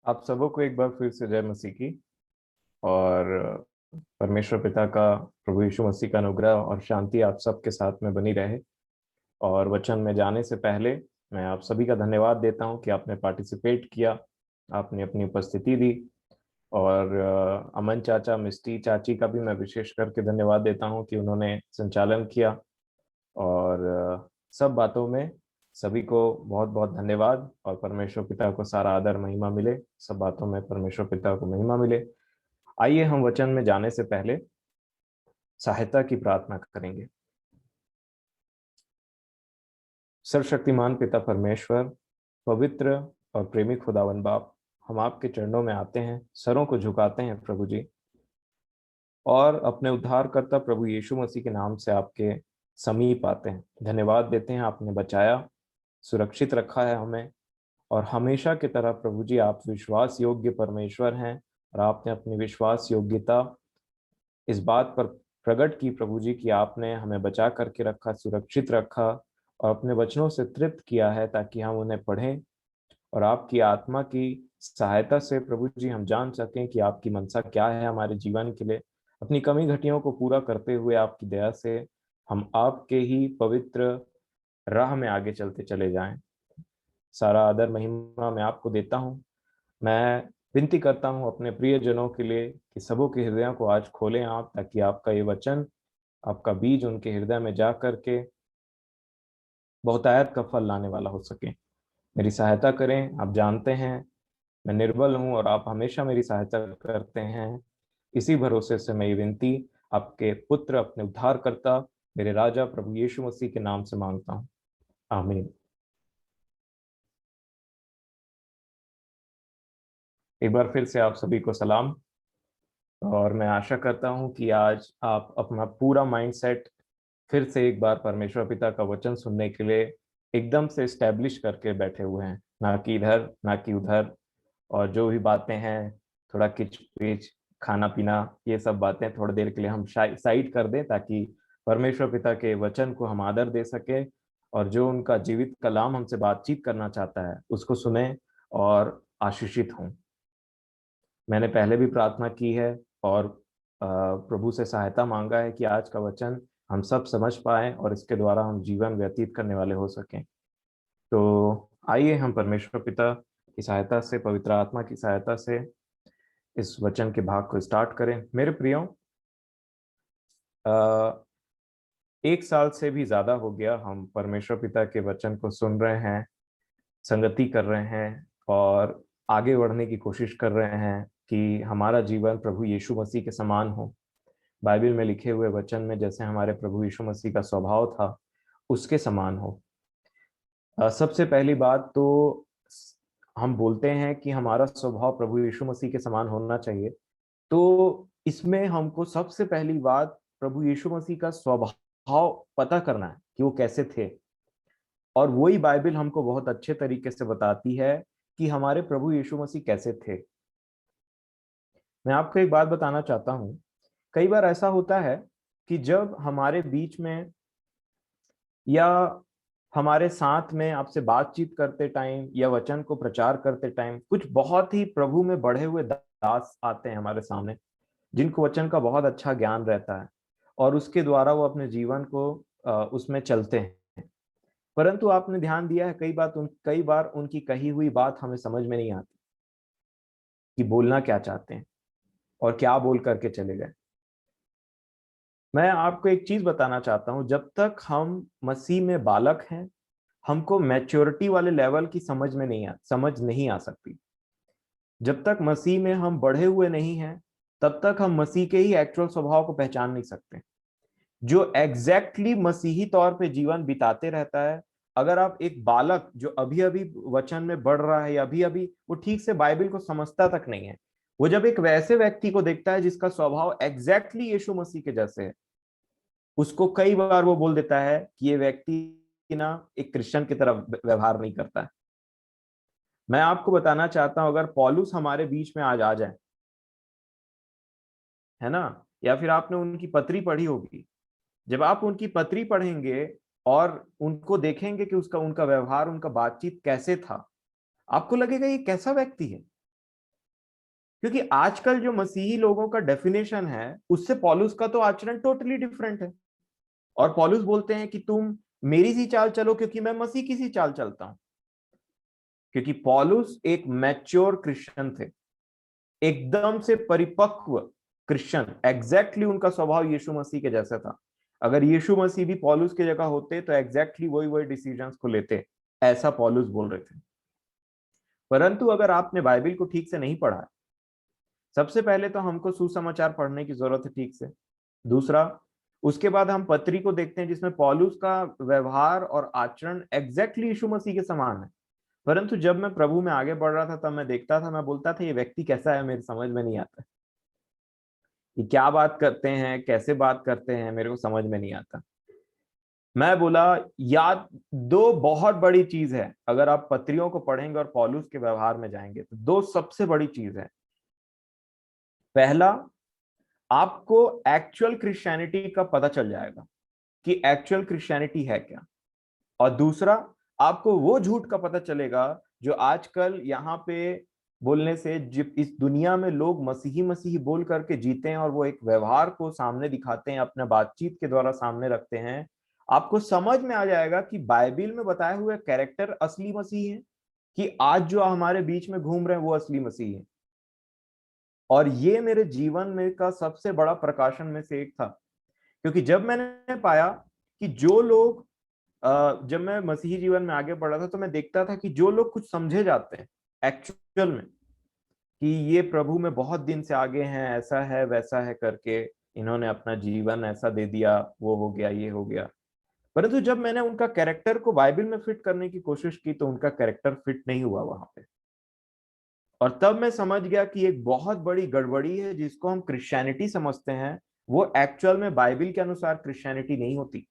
आप सबों को एक बार फिर से जय मसीह की। और परमेश्वर पिता का, प्रभु यीशु मसीह का अनुग्रह और शांति आप सबके साथ में बनी रहे। और वचन में जाने से पहले मैं आप सभी का धन्यवाद देता हूं कि आपने पार्टिसिपेट किया, आपने अपनी उपस्थिति दी। और अमन चाचा, मिस्टी चाची का भी मैं विशेष करके धन्यवाद देता हूं कि उन्होंने संचालन किया। और सब बातों में सभी को बहुत बहुत धन्यवाद, और परमेश्वर पिता को सारा आदर महिमा मिले। सब बातों में परमेश्वर पिता को महिमा मिले। आइए हम वचन में जाने से पहले सहायता की प्रार्थना करेंगे। सर्वशक्तिमान पिता परमेश्वर, पवित्र और प्रेमी खुदावन बाप, हम आपके चरणों में आते हैं, सरों को झुकाते हैं प्रभु जी, और अपने उद्धारकर्ता प्रभु यीशु मसीह के नाम से आपके समीप आते हैं। धन्यवाद देते हैं, आपने बचाया, सुरक्षित रखा है हमें। और हमेशा की तरह प्रभु जी, आप विश्वास योग्य परमेश्वर हैं, और आपने अपनी विश्वास योग्यता इस बात पर प्रकट की प्रभु जी कि आपने हमें बचा करके रखा, सुरक्षित रखा, और अपने वचनों से तृप्त किया है ताकि हम उन्हें पढ़ें। और आपकी आत्मा की सहायता से प्रभु जी हम जान सकें कि आपकी मनसा क्या है हमारे जीवन के लिए। अपनी कमी घटियों को पूरा करते हुए आपकी दया से हम आपके ही पवित्र राह में आगे चलते चले जाएं। सारा आदर महिमा मैं आपको देता हूं। मैं विनती करता हूं अपने प्रियजनों के लिए कि सबों के हृदयों को आज खोलें आप, ताकि आपका ये वचन, आपका बीज उनके हृदय में जा करके बहुतायत का फल लाने वाला हो सके। मेरी सहायता करें, आप जानते हैं मैं निर्बल हूं और आप हमेशा मेरी सहायता करते हैं। इसी भरोसे से मैं ये विनती आपके पुत्र, अपने उद्धारकर्ता, मेरे राजा प्रभु यीशु मसीह के नाम से मांगता हूं। आमीन। एक बार फिर से आप सभी को सलाम। और मैं आशा करता हूं कि आज आप अपना पूरा माइंडसेट फिर से एक बार परमेश्वर पिता का वचन सुनने के लिए एकदम से स्टैब्लिश करके बैठे हुए हैं, ना कि इधर ना कि उधर। और जो भी बातें हैं, थोड़ा किच पिच, खाना पीना, ये सब बातें थोड़ी देर के लिए हम साइड कर दें, ताकि परमेश्वर पिता के वचन को हम आदर दे सके, और जो उनका जीवित कलाम हमसे बातचीत करना चाहता है उसको सुने और आशीषित हों। मैंने पहले भी प्रार्थना की है और प्रभु से सहायता मांगा है कि आज का वचन हम सब समझ पाए और इसके द्वारा हम जीवन व्यतीत करने वाले हो सकें। तो आइए हम परमेश्वर पिता की सहायता से, पवित्र आत्मा की सहायता से इस वचन के भाग को स्टार्ट करें। मेरे प्रियो, अ, एक साल से भी ज्यादा हो गया हम परमेश्वर पिता के वचन को सुन रहे हैं, संगति कर रहे हैं, और आगे बढ़ने की कोशिश कर रहे हैं कि हमारा जीवन प्रभु यीशु मसीह के समान हो। बाइबल में लिखे हुए वचन में जैसे हमारे प्रभु यीशु मसीह का स्वभाव था, उसके समान हो। सबसे पहली बात तो हम बोलते हैं कि हमारा स्वभाव प्रभु यीशु मसीह के समान होना चाहिए। तो इसमें हमको सबसे पहली बात प्रभु यीशु मसीह का स्वभाव पता करना है कि वो कैसे थे। और वही बाइबल हमको बहुत अच्छे तरीके से बताती है कि हमारे प्रभु यीशु मसीह कैसे थे। मैं आपको एक बात बताना चाहता हूं। कई बार ऐसा होता है कि जब हमारे बीच में या हमारे साथ में आपसे बातचीत करते टाइम या वचन को प्रचार करते टाइम कुछ बहुत ही प्रभु में बढ़े हुए दास आते हैं हमारे सामने, जिनको वचन का बहुत अच्छा ज्ञान रहता है, और उसके द्वारा वो अपने जीवन को उसमें चलते हैं। परंतु आपने ध्यान दिया है, कई बार उनकी कही हुई बात हमें समझ में नहीं आती कि बोलना क्या चाहते हैं और क्या बोल करके चले गए। मैं आपको एक चीज बताना चाहता हूं, जब तक हम मसीह में बालक हैं, हमको मैच्योरिटी वाले लेवल की समझ नहीं आ सकती। जब तक मसीह में हम बढ़े हुए नहीं हैं, तब तक हम मसीह के ही एक्चुअल स्वभाव को पहचान नहीं सकते। जो एग्जैक्टली मसीही तौर पे जीवन बिताते रहता है, अगर आप एक बालक जो अभी अभी वचन में बढ़ रहा है, या अभी अभी वो ठीक से बाइबल को समझता तक नहीं है, वो जब एक वैसे व्यक्ति को देखता है जिसका स्वभाव एग्जैक्टली यीशु मसीह के जैसे है, उसको कई बार वो बोल देता है कि ये व्यक्ति ना एक क्रिश्चियन की तरह व्यवहार नहीं करता है। मैं आपको बताना चाहता हूं, अगर पौलुस हमारे बीच में आज आ जाए, है ना, या फिर आपने उनकी पत्री पढ़ी होगी, जब आप उनकी पत्री पढ़ेंगे और उनको देखेंगे कि उसका उनका व्यवहार, उनका बातचीत कैसे था, आपको लगेगा ये कैसा व्यक्ति है। क्योंकि आजकल जो मसीही लोगों का डेफिनेशन है उससे पौलुस का तो आचरण टोटली डिफरेंट है। और पौलुस बोलते हैं कि तुम मेरी सी चाल चलो क्योंकि मैं मसीह की सी चाल चलता हूं। क्योंकि पौलुस एक मैच्योर क्रिश्चियन थे, एकदम से परिपक्व क्रिश्चियन, एग्जैक्टली उनका स्वभाव यीशु मसीह के जैसा था। अगर यीशु मसीह भी पौलुस की जगह होते तो एग्जैक्टली वही वही डिसीजंस को लेते, ऐसा पौलुस बोल रहे थे। परंतु अगर आपने बाइबल को ठीक से नहीं पढ़ा है, सबसे पहले तो हमको सुसमाचार पढ़ने की जरूरत है ठीक से। दूसरा, उसके बाद हम पत्री को देखते हैं जिसमें पौलुस का व्यवहार और आचरण एग्जैक्टली यीशु मसीह के समान है। परंतु जब मैं प्रभु में आगे बढ़ रहा था तब मैं देखता था, मैं बोलता था ये व्यक्ति कैसा है, मेरी समझ में नहीं आता। ये क्या बात करते हैं, कैसे बात करते हैं, मेरे को समझ में नहीं आता। मैं बोला याद दो बहुत बड़ी चीज है, अगर आप पत्रियों को पढ़ेंगे और पौलुस के व्यवहार में जाएंगे तो दो सबसे बड़ी चीज है। पहला, आपको एक्चुअल क्रिश्चियनिटी का पता चल जाएगा कि एक्चुअल क्रिश्चियनिटी है क्या। और दूसरा, आपको वो झूठ का पता चलेगा जो आजकल यहाँ पे बोलने से इस दुनिया में लोग मसीही मसीही बोल करके जीते हैं और वो एक व्यवहार को सामने दिखाते हैं, अपने बातचीत के द्वारा सामने रखते हैं। आपको समझ में आ जाएगा कि बाइबल में बताए हुए कैरेक्टर असली मसीही है, कि आज जो हमारे बीच में घूम रहे हैं वो असली मसीही है। और ये मेरे जीवन में का सबसे बड़ा प्रकाशन में से एक था। क्योंकि जब मैंने पाया कि जो लोग जब मैं मसीही जीवन में आगे बढ़ रहा था तो मैं देखता था कि जो लोग कुछ समझे जाते हैं एक्चुअल में कि ये प्रभु में बहुत दिन से आगे हैं, ऐसा है वैसा है करके, इन्होंने अपना जीवन ऐसा दे दिया, वो हो गया ये हो गया। परंतु जब मैंने उनका कैरेक्टर को बाइबल में फिट करने की कोशिश की तो उनका कैरेक्टर फिट नहीं हुआ वहां पे। और तब मैं समझ गया कि एक बहुत बड़ी गड़बड़ी है जिसको हम क्रिश्चियनिटी समझते हैं, वो एक्चुअल में बाइबल के अनुसार क्रिश्चियनिटी नहीं होती।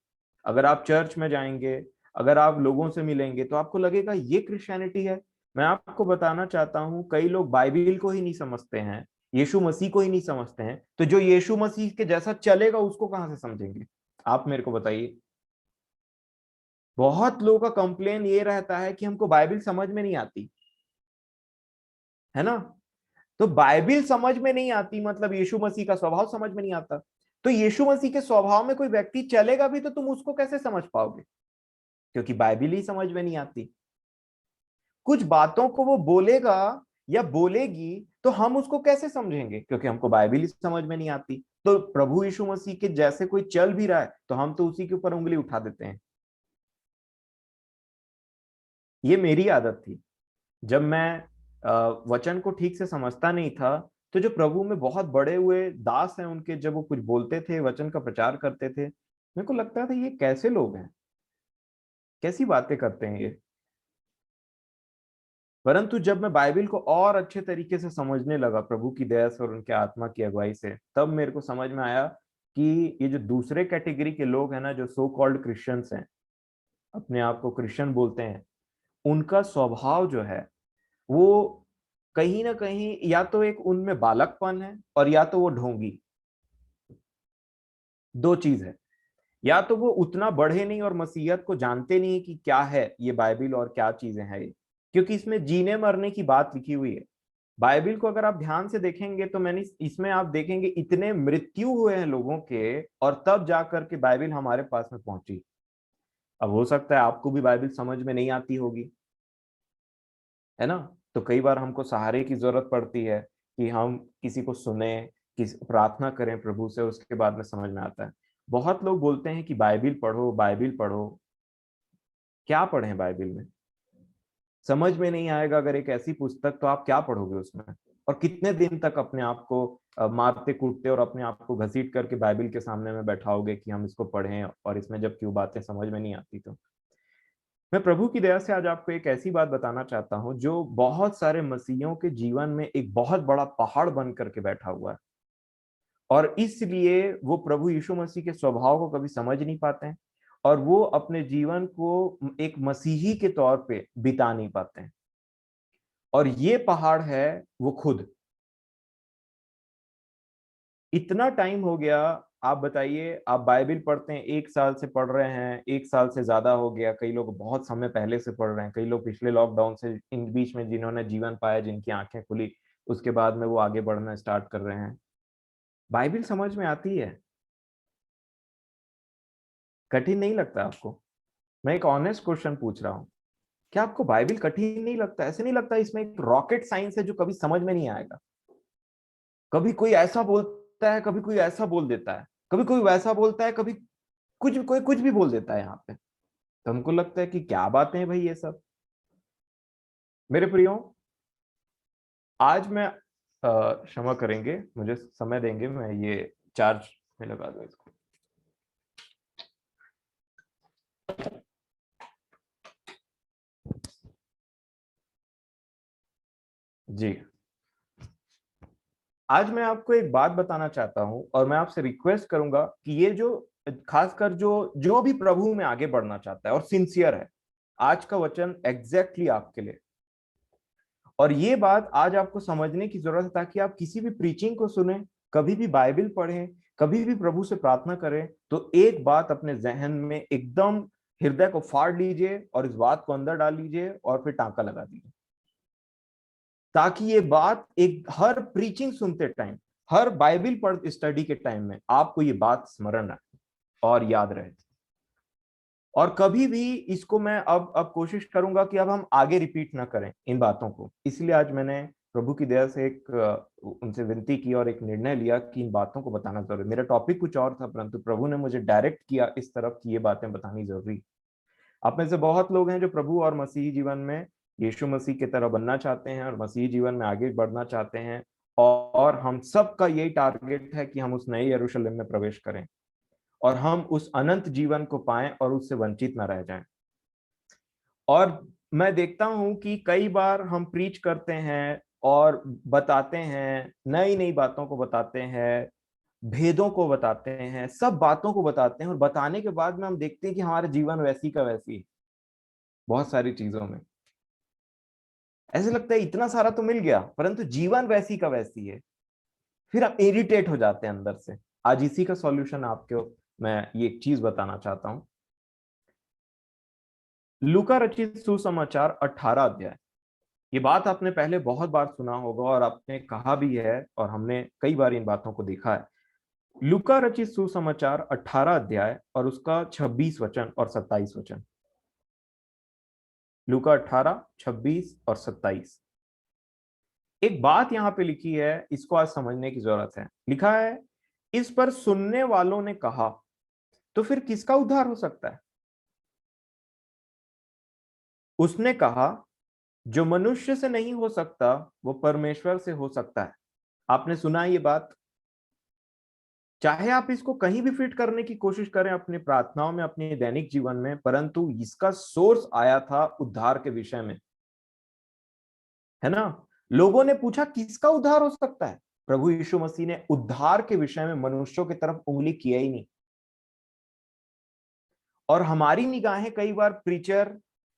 अगर आप चर्च में जाएंगे, अगर आप लोगों से मिलेंगे तो आपको लगेगा ये क्रिश्चियनिटी है। मैं आपको बताना चाहता हूं, कई लोग बाइबल को ही नहीं समझते हैं, यीशु मसीह को ही नहीं समझते हैं, तो जो यीशु मसीह के जैसा चलेगा उसको कहां से समझेंगे? आप मेरे को बताइए। बहुत लोगों का कंप्लेन ये रहता है कि हमको बाइबल समझ में नहीं आती, है ना। तो बाइबल समझ में नहीं आती मतलब यीशु मसीह का स्वभाव समझ में नहीं आता। तो यीशु मसीह के स्वभाव में कोई व्यक्ति चलेगा भी तो तुम उसको कैसे समझ पाओगे? क्योंकि बाइबल ही समझ में नहीं आती। कुछ बातों को वो बोलेगा या बोलेगी तो हम उसको कैसे समझेंगे? क्योंकि हमको बाइबल ही समझ में नहीं आती। तो प्रभु यीशु मसीह के जैसे कोई चल भी रहा है तो हम तो उसी के ऊपर उंगली उठा देते हैं। ये मेरी आदत थी। जब मैं वचन को ठीक से समझता नहीं था तो जो प्रभु में बहुत बड़े हुए दास हैं उनके, जब वो कुछ बोलते थे, वचन का प्रचार करते थे, मेरे को लगता था ये कैसे लोग हैं, कैसी बातें करते हैं ये। परंतु जब मैं बाइबल को और अच्छे तरीके से समझने लगा प्रभु की दया से और उनके आत्मा की अगुवाई से, तब मेरे को समझ में आया कि ये जो दूसरे कैटेगरी के लोग हैं ना, जो सो कॉल्ड क्रिश्चियंस हैं, अपने आप को क्रिश्चियन बोलते हैं, उनका स्वभाव जो है वो कहीं ना कहीं या तो एक उनमें बालकपन है और या तो वो ढोंगी। दो चीज है, या तो वो उतना बढ़े नहीं और मसीहत को जानते नहीं कि क्या है ये बाइबल और क्या चीजें हैं ये। क्योंकि इसमें जीने मरने की बात लिखी हुई है। बाइबल को अगर आप ध्यान से देखेंगे तो मैंने इसमें आप देखेंगे इतने मृत्यु हुए हैं लोगों के, और तब जाकर के बाइबल हमारे पास में पहुंची। अब हो सकता है आपको भी बाइबल समझ में नहीं आती होगी, है ना। तो कई बार हमको सहारे की जरूरत पड़ती है कि हम किसी को सुने, किसी प्रार्थना करें प्रभु से, उसके बाद में समझ में आता है। बहुत लोग बोलते हैं कि बाइबल पढ़ो बाइबल पढ़ो। क्या पढ़ें बाइबल में? समझ में नहीं आएगा अगर एक ऐसी पुस्तक, तो आप क्या पढ़ोगे उसमें? और कितने दिन तक अपने आप को मारते कूटते और अपने आप को घसीट करके बाइबल के सामने में बैठाओगे कि हम इसको पढ़ें, और इसमें जब क्यों बातें समझ में नहीं आती। तो मैं प्रभु की दया से आज आपको एक ऐसी बात बताना चाहता हूं जो बहुत सारे मसीहियों के जीवन में एक बहुत बड़ा पहाड़ बन करके बैठा हुआ है, और इसलिए वो प्रभु यीशु मसीह के स्वभाव को कभी समझ नहीं पाते हैं, और वो अपने जीवन को एक मसीही के तौर पे बिता नहीं पाते हैं। और ये पहाड़ है वो खुद। इतना टाइम हो गया, आप बताइए, आप बाइबल पढ़ते हैं, 1 साल से पढ़ रहे हैं, 1 साल से ज्यादा हो गया, कई लोग बहुत समय पहले से पढ़ रहे हैं, कई लोग पिछले लॉकडाउन से इन बीच में जिन्होंने जीवन पाया, जिनकी आंखें खुली, उसके बाद में वो आगे बढ़ना स्टार्ट कर रहे हैं। बाइबल समझ में आती है, कठिन नहीं लगता आपको? मैं एक ऑनेस्ट क्वेश्चन पूछ रहा हूँ, क्या आपको बाइबल कठिन नहीं लगता? ऐसे नहीं लगता इसमें एक रॉकेट साइंस है जो कभी समझ में नहीं आएगा? कभी कोई ऐसा बोलता है, कभी कोई ऐसा बोल देता है, कभी कोई वैसा बोलता है, कभी कोई कुछ भी बोल देता है यहाँ पे। तो हमको लगता है कि क्या बातें हैं भाई ये सब। मेरे प्रियो, आज मैं क्षमा करेंगे, मुझे समय देंगे, मैं ये चार्ज में लगा दूं इसको। जी, आज मैं आपको एक बात बताना चाहता हूं और मैं आपसे रिक्वेस्ट करूंगा कि ये जो खासकर जो जो भी प्रभु में आगे बढ़ना चाहता है और सिंसियर है, आज का वचन एग्जैक्टली आपके लिए। और ये बात आज आपको समझने की जरूरत है ताकि आप किसी भी प्रीचिंग को सुने, कभी भी बाइबल पढ़ें, कभी भी प्रभु से प्रार्थना करें, तो एक बात अपने जहन में एकदम हृदय को फाड़ लीजिए और इस बात को अंदर डाल लीजिए और फिर टांका लगा दीजिए, ताकि ये बात एक हर प्रीचिंग सुनते टाइम, हर बाइबल पढ़ स्टडी के टाइम में आपको ये बात स्मरण रहे और याद रहे। और कभी भी इसको मैं अब कोशिश करूंगा कि अब हम आगे रिपीट ना करें इन बातों को। इसलिए आज मैंने प्रभु की दया से एक उनसे विनती की और एक निर्णय लिया कि इन बातों को बताना जरूरी। मेरा टॉपिक कुछ और था, परंतु प्रभु ने मुझे डायरेक्ट किया इस तरफ कि ये बातें बतानी जरूरी। आप में से बहुत लोग हैं जो प्रभु और मसीही जीवन में यीशु मसीह की तरह बनना चाहते हैं और मसीही जीवन में आगे बढ़ना चाहते हैं, और हम सबका यही टारगेट है कि हम उस नए यरूशलेम में प्रवेश करें और हम उस अनंत जीवन को पाएं और उससे वंचित ना रह जाएं। और मैं देखता हूं कि कई बार हम प्रीच करते हैं और बताते हैं, नई नई बातों को बताते हैं, भेदों को बताते हैं, सब बातों को बताते हैं, और बताने के बाद में हम देखते हैं कि हमारा जीवन वैसी का वैसी है। बहुत सारी चीजों में ऐसे लगता है इतना सारा तो मिल गया, परंतु जीवन वैसी का वैसी है। फिर हम इरिटेट हो जाते हैं अंदर से। आज इसी का सॉल्यूशन आपको मैं ये एक चीज बताना चाहता हूं। लूका रचित सुसमाचार 18 अध्याय। ये बात आपने पहले बहुत बार सुना होगा और आपने कहा भी है, और हमने कई बार इन बातों को देखा है। लूका रचित सुसमाचार 18 अध्याय और उसका 26 वचन और 27 वचन। लूका 18, 26 और 27। एक बात यहां पे लिखी है, इसको आज समझने की जरूरत है। लिखा है, इस पर सुनने वालों ने कहा, तो फिर किसका उद्धार हो सकता है? उसने कहा, जो मनुष्य से नहीं हो सकता वो परमेश्वर से हो सकता है। आपने सुना ये बात? चाहे आप इसको कहीं भी फिट करने की कोशिश करें अपनी प्रार्थनाओं में, अपने दैनिक जीवन में, परंतु इसका सोर्स आया था उद्धार के विषय में, है ना? लोगों ने पूछा किसका उद्धार हो सकता है? प्रभु यीशु मसीह ने उद्धार के विषय में मनुष्यों की तरफ उंगली किया ही नहीं। और हमारी निगाहें कई बार प्रीचर,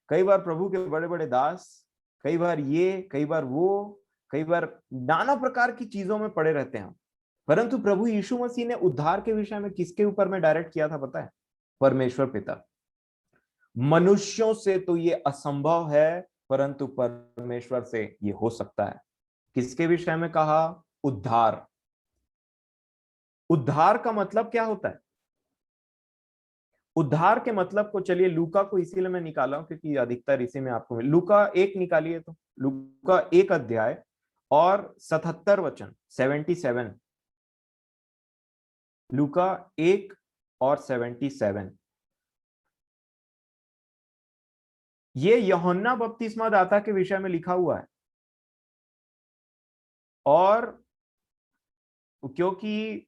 कई बार प्रभु के बड़े बड़े दास, कई बार ये, कई बार वो, कई बार नाना प्रकार की चीजों में पड़े रहते हैं। परंतु प्रभु यीशु मसीह ने उद्धार के विषय में किसके ऊपर में डायरेक्ट किया था पता है? परमेश्वर पिता। मनुष्यों से तो ये असंभव है, परंतु परमेश्वर से ये हो सकता है। किसके विषय में कहा? उद्धार। उद्धार का मतलब क्या होता है? उद्धार के मतलब को, चलिए लूका को इसीलिए मैं निकाला हूं क्योंकि अधिकतर इसी में आपको लूका 1 निकालिए, तो लूका 1 अध्याय और 77 वचन, 77। लूका 1 और 77। ये यूहन्ना बपतिस्मा दाता के विषय में लिखा हुआ है। और क्योंकि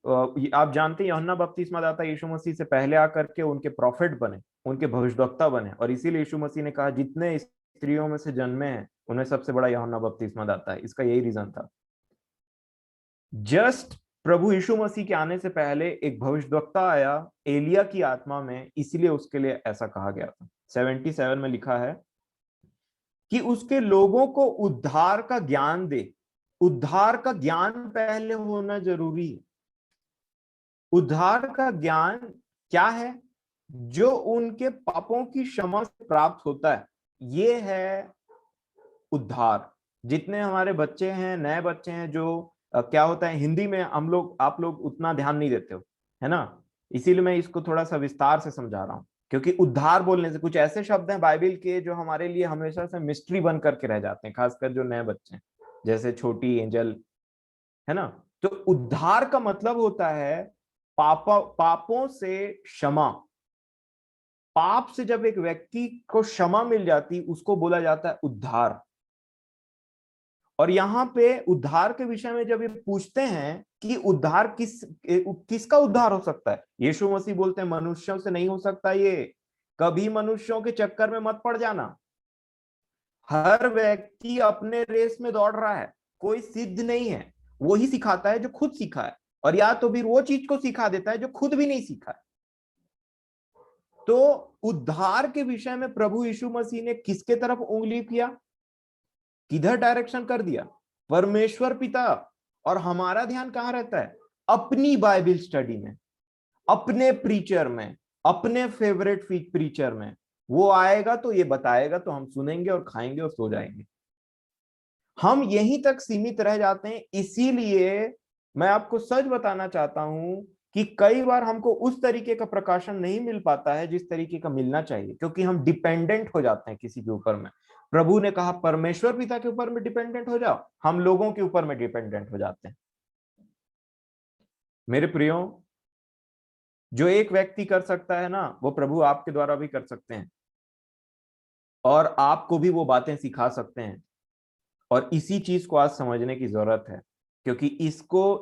आप जानते हैं यूहन्ना बपतिस्मा दाता यीशु मसीह से पहले आकर के उनके प्रॉफिट बने, उनके भविष्यद्वक्ता बने, और इसीलिए यीशु मसीह ने कहा जितने स्त्रियों में से जन्मे हैं उनमें सबसे बड़ा यूहन्ना बपतिस्मा दाता है। इसका यही रीजन था। जस्ट प्रभु यीशु मसीह के आने से पहले एक भविष्यद्वक्ता आया एलिया की आत्मा में, इसलिए उसके लिए ऐसा कहा गया था। 77 में लिखा है कि उसके लोगों को उद्धार का ज्ञान दे। उद्धार का ज्ञान पहले होना जरूरी है। उद्धार का ज्ञान क्या है? जो उनके पापों की क्षमा से प्राप्त होता है, ये है उद्धार। जितने हमारे बच्चे हैं, नए बच्चे हैं, जो क्या होता है हिंदी में आप लोग उतना ध्यान नहीं देते हो, है ना। इसीलिए मैं इसको थोड़ा सा विस्तार से समझा रहा हूँ, क्योंकि उद्धार बोलने से कुछ ऐसे शब्द हैं बाइबल के जो हमारे लिए हमेशा से मिस्ट्री बन करके रह जाते हैं, खासकर जो नए बच्चे हैं, जैसे छोटी एंजल, है ना। तो उद्धार का मतलब होता है पापों से क्षमा। पाप से जब एक व्यक्ति को क्षमा मिल जाती, उसको बोला जाता है उद्धार। और यहाँ पे उद्धार के विषय में जब ये पूछते हैं कि उद्धार किसका उद्धार हो सकता है, यीशु मसीह बोलते हैं मनुष्यों से नहीं हो सकता ये। कभी मनुष्यों के चक्कर में मत पड़ जाना। हर व्यक्ति अपने रेस में दौड़ रहा है, कोई सिद्ध नहीं है। वही सिखाता है जो खुद सीखा है, और या तो फिर वो चीज को सिखा देता है जो खुद भी नहीं सीखा है। तो उद्धार के विषय में प्रभु यीशु मसीह ने किसके तरफ उंगली किया, किधर डायरेक्शन कर दिया, परमेश्वर पिता। और हमारा ध्यान कहां रहता है, अपनी बाइबल स्टडी में, अपने प्रीचर में, अपने फेवरेट प्रीचर में। वो आएगा तो ये बताएगा, तो हम सुनेंगे और खाएंगे और सो जाएंगे। हम यहीं तक सीमित रह जाते हैं। इसीलिए मैं आपको सच बताना चाहता हूं कि कई बार हमको उस तरीके का प्रकाशन नहीं मिल पाता है जिस तरीके का मिलना चाहिए, क्योंकि हम डिपेंडेंट हो जाते हैं किसी के ऊपर में। प्रभु ने कहा परमेश्वर पिता के ऊपर में डिपेंडेंट हो जाओ, हम लोगों के ऊपर में डिपेंडेंट हो जाते हैं। मेरे प्रियो, जो एक व्यक्ति कर सकता है ना, वो प्रभु आपके द्वारा भी कर सकते हैं, और आपको भी वो बातें सिखा सकते हैं। और इसी चीज को आज समझने की जरूरत है, क्योंकि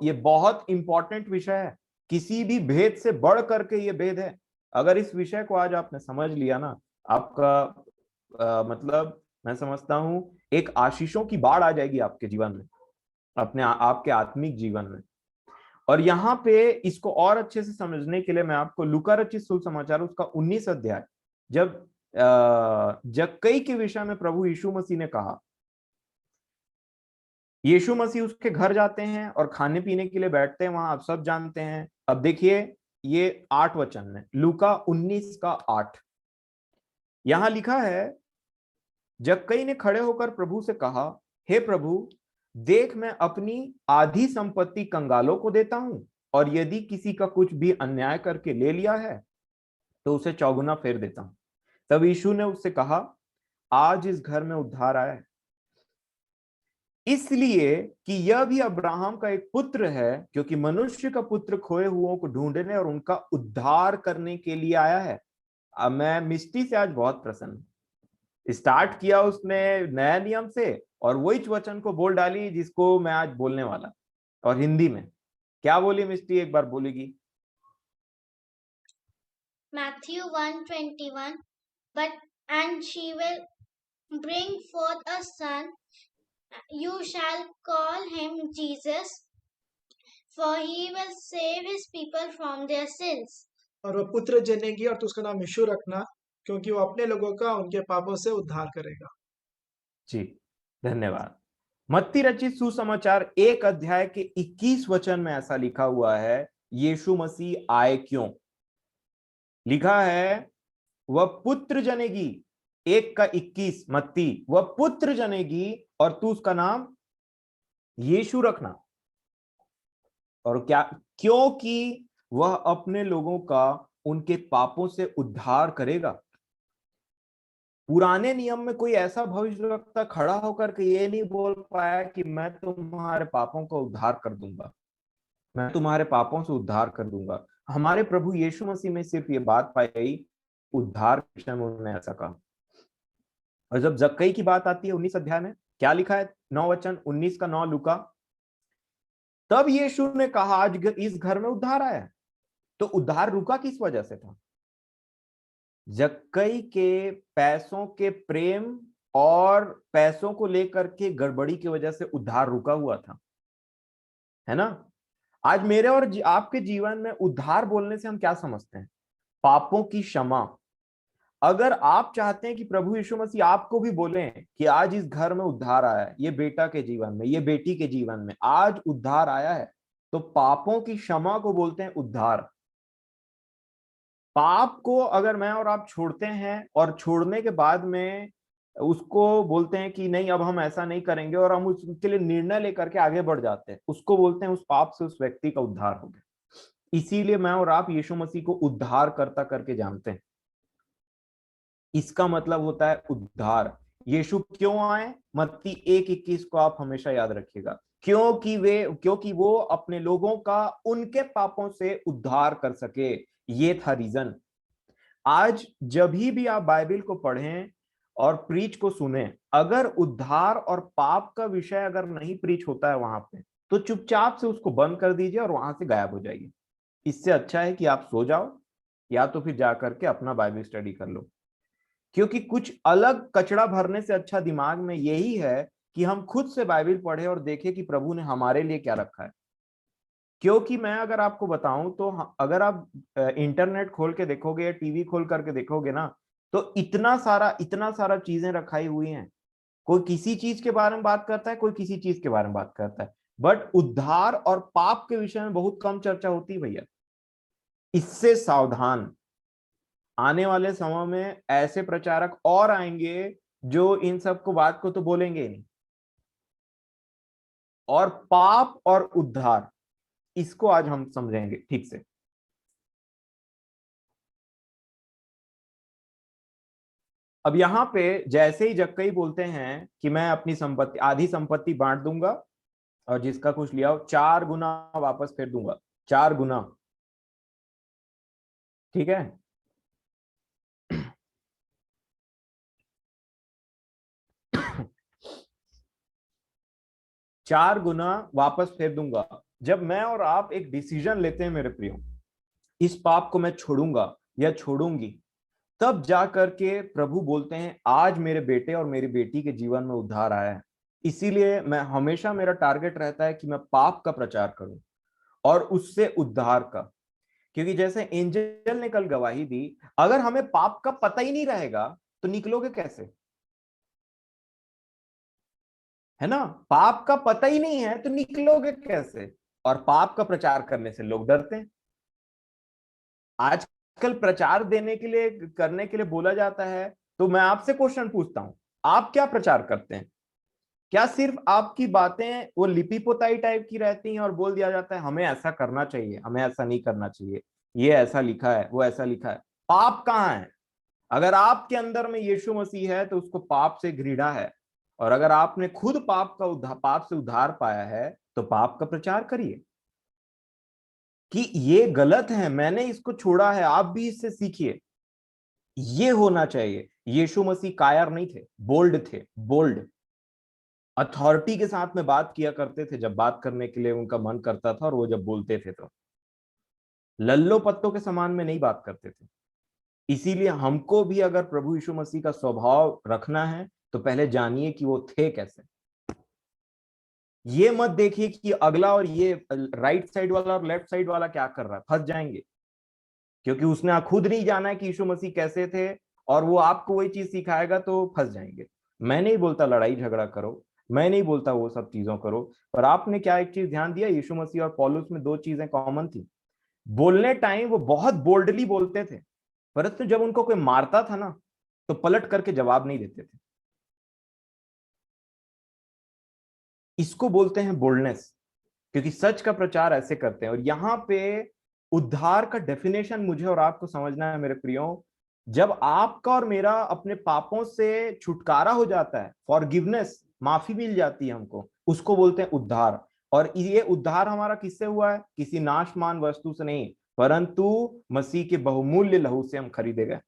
ये बहुत इंपॉर्टेंट विषय है। किसी भी भेद से बढ़ करके ये भेद है। अगर इस विषय को आज आपने समझ लिया ना, आपका मतलब मैं समझता हूं एक आशीषों की बाढ़ आ जाएगी आपके जीवन में, आपके आत्मिक जीवन में। और यहाँ पे इसको और अच्छे से समझने के लिए मैं आपको लूका रचित सुसमाचार उसका 19 अध्याय, जब जक्कई के विषय में प्रभु यीशु मसीह ने कहा, यीशु मसीह उसके घर जाते हैं और खाने पीने के लिए बैठते हैं वहां, आप सब जानते हैं। अब देखिए ये 8 वचन में, लूका 19 का 8, यहां लिखा है, जक्कई ने खड़े होकर प्रभु से कहा, हे प्रभु, देख मैं अपनी आधी संपत्ति कंगालों को देता हूं, और यदि किसी का कुछ भी अन्याय करके ले लिया है तो उसे चौगुना फेर देता हूं। तब यीशु ने उससे कहा, आज इस घर में उद्धार आया है, इसलिए कि यह भी अब्राहम का एक पुत्र है, क्योंकि मनुष्य का पुत्र खोए हुओं को ढूंढने और उनका उद्धार करने के लिए आया है। अब मैं मिस्टी से आज बहुत प्रसन्न हूं। स्टार्ट किया उसने नया नियम से, और वही वचन को बोल डाली जिसको मैं आज बोलने वाला, और हिंदी में क्या बोली मिस्टी, एक बार बोलेगी। Matthew 1:21, and she will bring forth a son, you shall call him Jesus, for he will save his people from their sins. और वह पुत्र जनेगी और तू उसका नाम यीशु रखना, क्योंकि वो अपने लोगों का उनके पापों से उद्धार करेगा। जी, धन्यवाद। मत्ती रचित सुसमाचार 1 अध्याय के 21 वचन में ऐसा लिखा हुआ है, यीशु मसीह आए क्यों। लिखा है, वह पुत्र जनेगी, 1 का 21 मत्ती, वह पुत्र जनेगी और तू उसका नाम यीशु रखना। और क्या, क्योंकि वह अपने लोगों का उनके पापों से उद्धार करेगा। पुराने नियम में कोई ऐसा भविष्यवक्ता खड़ा होकर के ये नहीं बोल पाया कि मैं तुम्हारे पापों को उद्धार कर दूंगा, मैं तुम्हारे पापों से उद्धार कर दूंगा। हमारे प्रभु यीशु मसीह में सिर्फ ये बात पाई, उद्धार के विषय में उन्होंने ऐसा कहा। और जब जक्कई की बात आती है 19 अध्याय में, क्या लिखा है, 9 वचन, 19 का 9 लूका, तब यीशु ने कहा आज इस घर में उद्धार आया है। तो उद्धार रुका किस वजह से था, जक्कई के पैसों के प्रेम और पैसों को लेकर के गड़बड़ी की वजह से उद्धार रुका हुआ था, है ना। आज मेरे और आपके जीवन में उद्धार बोलने से हम क्या समझते हैं, पापों की क्षमा। अगर आप चाहते हैं कि प्रभु यीशु मसीह आपको भी बोले कि आज इस घर में उद्धार आया है, ये बेटा के जीवन में, ये बेटी के जीवन में आज उद्धार आया है, तो पापों की क्षमा को बोलते हैं उद्धार। पाप को अगर मैं और आप छोड़ते हैं और छोड़ने के बाद में उसको बोलते हैं कि नहीं अब हम ऐसा नहीं करेंगे, और हम उसके लिए निर्णय लेकर के आगे बढ़ जाते हैं, उसको बोलते हैं उस पाप से उस व्यक्ति का उद्धार हो गया। इसीलिए मैं और आप यीशु मसीह को उद्धारकर्ता करके जानते हैं। इसका मतलब होता है उद्धार। यीशु क्यों आए? मत्ती 1:21 को आप हमेशा याद रखिएगा। क्योंकि वो अपने लोगों का उनके पापों से उद्धार कर सके, ये था रीजन। आज जब भी आप बाइबल को पढ़ें और प्रीच को सुने, अगर उद्धार और पाप का विषय अगर नहीं प्रीच होता है वहां पे, तो चुपचाप से उसको बंद कर दीजिए और वहां से गायब हो जाइए। इससे अच्छा है कि आप सो जाओ, या तो फिर जाकर के अपना बाइबल स्टडी कर लो। क्योंकि कुछ अलग कचड़ा भरने से अच्छा दिमाग में यही है कि हम खुद से बाइबल पढ़े और देखें कि प्रभु ने हमारे लिए क्या रखा है। क्योंकि मैं अगर आपको बताऊं तो अगर आप इंटरनेट खोल के देखोगे, टीवी खोल करके देखोगे ना, तो इतना सारा चीजें रखाई हुई हैं। कोई किसी चीज के बारे में बात करता है, कोई किसी चीज के बारे में बात करता है, बट उद्धार और पाप के विषय में बहुत कम चर्चा होती है भैया। इससे सावधान। आने वाले समय में ऐसे प्रचारक और आएंगे जो इन सब को बात को तो बोलेंगे ही नहीं। और पाप और उद्धार, इसको आज हम समझेंगे ठीक से। अब यहाँ पे जैसे ही जक्कई बोलते हैं कि मैं अपनी संपत्ति, आधी संपत्ति बांट दूंगा, और जिसका कुछ लिया हो 4 गुना वापस फेर दूंगा, 4 गुना, ठीक है। 4 गुना वापस फेर दूंगा। जब मैं और आप एक डिसीजन लेते हैं मेरे प्रियो, इस पाप को मैं छोड़ूंगा या छोड़ूंगी, तब जा करके प्रभु बोलते हैं आज मेरे बेटे और मेरी बेटी के जीवन में उद्धार आया है। इसीलिए मैं हमेशा, मेरा टारगेट रहता है कि मैं पाप का प्रचार करूं और उससे उद्धार का। क्योंकि जैसे एंजल ने कल गवाही दी, अगर हमें पाप का पता ही नहीं रहेगा तो निकलोगे कैसे? है ना? पाप का पता ही नहीं है तो निकलोगे कैसे? और पाप का प्रचार करने से लोग डरते हैं। आजकल प्रचार देने के लिए, करने के लिए बोला जाता है, तो मैं आपसे क्वेश्चन पूछता हूं, आप क्या प्रचार करते हैं? क्या सिर्फ आपकी बातें वो लिपि पोताई टाइप की रहती हैं और बोल दिया जाता है हमें ऐसा करना चाहिए, हमें ऐसा नहीं करना चाहिए, ये ऐसा लिखा है, वो ऐसा लिखा है? पाप कहाँ है? अगर आपके अंदर में यीशु मसीह है तो उसको पाप से घृणा है। और अगर आपने खुद पाप से उद्धार पाया है, तो पाप का प्रचार करिए कि ये गलत है, मैंने इसको छोड़ा है, आप भी इससे सीखिए। ये होना चाहिए। यीशु मसीह कायर नहीं थे, बोल्ड थे, बोल्ड। अथॉरिटी के साथ में बात किया करते थे जब बात करने के लिए उनका मन करता था, और वो जब बोलते थे तो लल्लो पत्तों के समान में नहीं बात करते थे। इसीलिए हमको भी अगर प्रभु यीशु मसीह का स्वभाव रखना है, तो पहले जानिए कि वो थे कैसे। ये मत देखिए कि अगला और ये राइट साइड वाला और लेफ्ट साइड वाला क्या कर रहा है, फंस जाएंगे। क्योंकि उसने खुद नहीं जाना है कि यीशु मसीह कैसे थे, और वो आपको वही चीज सिखाएगा तो फंस जाएंगे। मैं नहीं बोलता लड़ाई झगड़ा करो, मैं नहीं बोलता वो सब चीजों करो, पर आपने क्या एक चीज ध्यान दिया, यीशु मसीह और पौलुस में 2 चीजें कॉमन थी। बोलने टाइम वो बहुत बोल्डली बोलते थे, परंतु जब उनको कोई मारता था ना, तो पलट करके जवाब नहीं देते थे। इसको बोलते हैं बोल्डनेस। क्योंकि सच का प्रचार ऐसे करते हैं। और यहाँ पे उद्धार का डेफिनेशन मुझे और आपको समझना है मेरे प्रियो। जब आपका और मेरा अपने पापों से छुटकारा हो जाता है, फॉरगिवनेस, माफी मिल जाती है हमको, उसको बोलते हैं उद्धार। और ये उद्धार हमारा किससे हुआ है? किसी नाशमान वस्तु से नहीं, परंतु मसीह के बहुमूल्य लहू से हम खरीदे गए।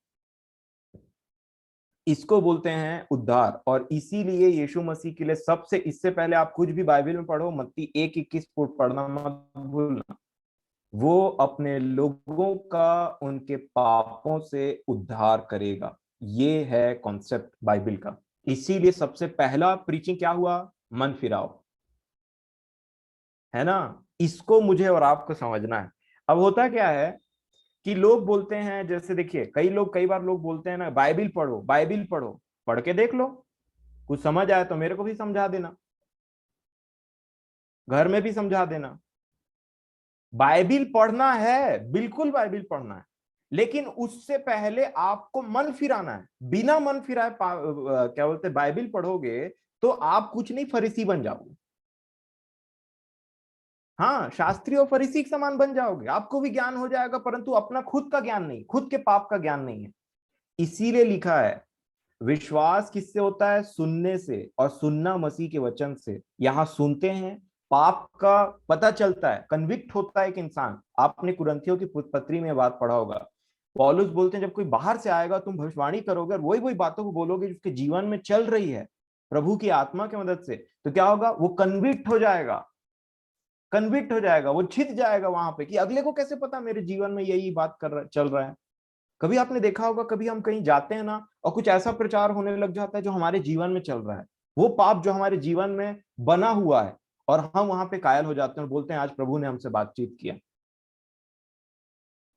इसको बोलते हैं उद्धार। और इसीलिए यीशु मसीह के लिए सबसे, इससे पहले आप कुछ भी बाइबल में पढ़ो, मत्ती 1:21 पढ़ना मत भूलना। वो अपने लोगों का उनके पापों से उद्धार करेगा। ये है कॉन्सेप्ट बाइबल का। इसीलिए सबसे पहला प्रीचिंग क्या हुआ? मन फिराओ, है ना? इसको मुझे और आपको समझना है। अब होता क्या है कि लोग बोलते हैं, जैसे देखिए कई बार लोग बोलते हैं ना, बाइबल पढ़ो, बाइबल पढ़ो। पढ़ के देख लो, कुछ समझ आए तो मेरे को भी समझा देना, घर में भी समझा देना। बाइबल पढ़ना है, बिल्कुल बाइबल पढ़ना है, लेकिन उससे पहले आपको मन फिराना है। बिना मन फिराए क्या बोलते बाइबिल पढ़ोगे तो आप कुछ नहीं, फरीसी बन जाओगे। हाँ, शास्त्री और फरीसी के समान बन जाओगे, आपको भी ज्ञान हो जाएगा, परंतु अपना खुद का ज्ञान नहीं, खुद के पाप का ज्ञान नहीं है। इसीलिए लिखा है विश्वास किससे होता है? सुनने से, और सुनना मसीह के वचन से। यहां सुनते हैं, पाप का पता चलता है, कन्विक्ट होता है एक इंसान। आपने कुरिन्थियों की पत्री में बात पढ़ा होगा, पौलुस बोलते हैं जब कोई बाहर से आएगा तुम भविष्यवाणी करोगे और वही वही बातों को बोलोगे जिसके जीवन में चल रही है प्रभु की आत्मा की मदद से, तो क्या होगा? वो कन्विक्ट हो जाएगा, कन्विक्ट हो जाएगा, वो छिद जाएगा वहां पे कि अगले को कैसे पता मेरे जीवन में यही बात चल रहा है। कभी आपने देखा होगा, कभी हम कहीं जाते हैं ना और कुछ ऐसा प्रचार होने लग जाता है जो हमारे जीवन में चल रहा है, वो पाप जो हमारे जीवन में बना हुआ है, और हम वहां पे कायल हो जाते हैं और बोलते हैं आज प्रभु ने हमसे बातचीत किया।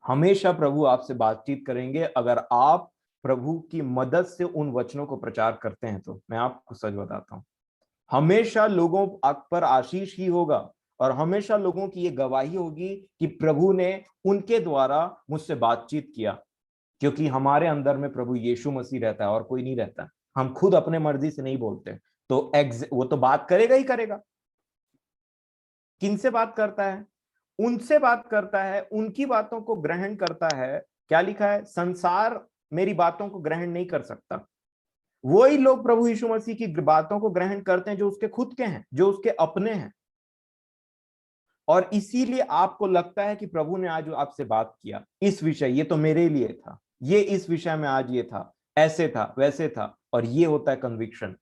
हमेशा प्रभु आपसे बातचीत करेंगे अगर आप प्रभु की मदद से उन वचनों को प्रचार करते हैं। तो मैं आपको सच बताता हूं, हमेशा लोगों पर आशीष ही होगा, और हमेशा लोगों की ये गवाही होगी कि प्रभु ने उनके द्वारा मुझसे बातचीत किया, क्योंकि हमारे अंदर में प्रभु यीशु मसीह रहता है और कोई नहीं रहता। हम खुद अपने मर्जी से नहीं बोलते, तो वो तो बात करेगा ही करेगा। किनसे बात करता है? उनसे बात करता है, उनकी बातों को ग्रहण करता है। क्या लिखा है? संसार मेरी बातों को ग्रहण नहीं कर सकता। वही लोग प्रभु यीशु मसीह की बातों को ग्रहण करते हैं जो उसके खुद के हैं, जो उसके अपने हैं। और इसीलिए आपको लगता है कि प्रभु ने आज आपसे बात किया इस विषय, ये तो मेरे लिए था, ये इस विषय में आज ये था, ऐसे था, वैसे था। और ये होता है कन्विक्शन,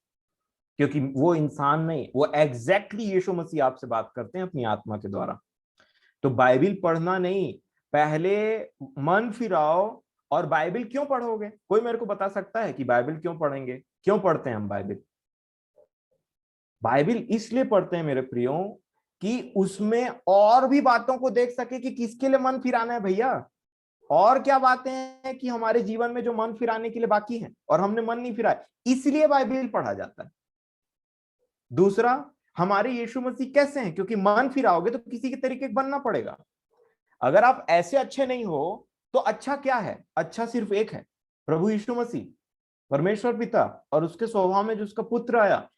क्योंकि वो इंसान नहीं, वो एग्जैक्टली यीशु मसीह आपसे बात करते हैं अपनी आत्मा के द्वारा। तो बाइबिल पढ़ना नहीं, पहले मन फिराओ। और बाइबिल क्यों पढ़ोगे? कोई मेरे को बता सकता है कि बाइबिल क्यों पढ़ेंगे? क्यों पढ़ते हैं हम बाइबिल? बाइबिल इसलिए पढ़ते हैं मेरे प्रियो कि उसमें और भी बातों को देख सके कि किसके लिए मन फिराना है भैया। और क्या बातें हैं कि हमारे जीवन में जो मन फिराने के लिए बाकी हैं और हमने मन नहीं फिराया, इसलिए बाइबिल पढ़ा जाता है। दूसरा, हमारे यीशु मसीह कैसे हैं? क्योंकि मन फिराओगे तो किसी के तरीके बनना पड़ेगा। अगर आप ऐसे अच्छे नहीं हो तो अच्छा क्या है? अच्छा सिर्फ एक है, प्रभु यीशु मसीह, परमेश्वर पिता, और उसके स्वभाव में जो उसका पुत्र आया।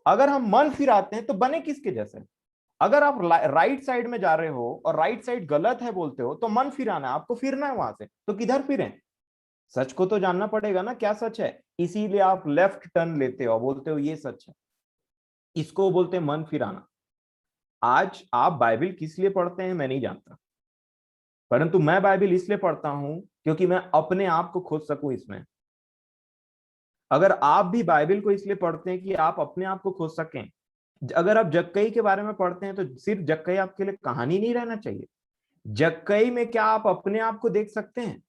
अगर हम मन फिराते हैं तो बने किसके जैसे? अगर आप राइट साइड में जा रहे हो और राइट साइड गलत है बोलते हो, तो मन फिराना है, आपको फिरना है वहां से, तो किधर फिरें? सच को तो जानना पड़ेगा ना, क्या सच है। इसीलिए आप लेफ्ट टर्न लेते हो, बोलते हो ये सच है। इसको बोलते हैं मन फिराना। आज आप बाइबिल किस लिए पढ़ते हैं मैं नहीं जानता, परंतु मैं बाइबिल इसलिए पढ़ता हूं क्योंकि मैं अपने आप को खोज सकूं इसमें। अगर आप भी बाइबिल को इसलिए पढ़ते हैं कि आप अपने आप को खोज सकें। अगर आप जक्कई के बारे में पढ़ते हैं तो सिर्फ जक्कई आपके लिए कहानी नहीं रहना चाहिए। जक्कई में क्या आप अपने आप को देख सकते हैं?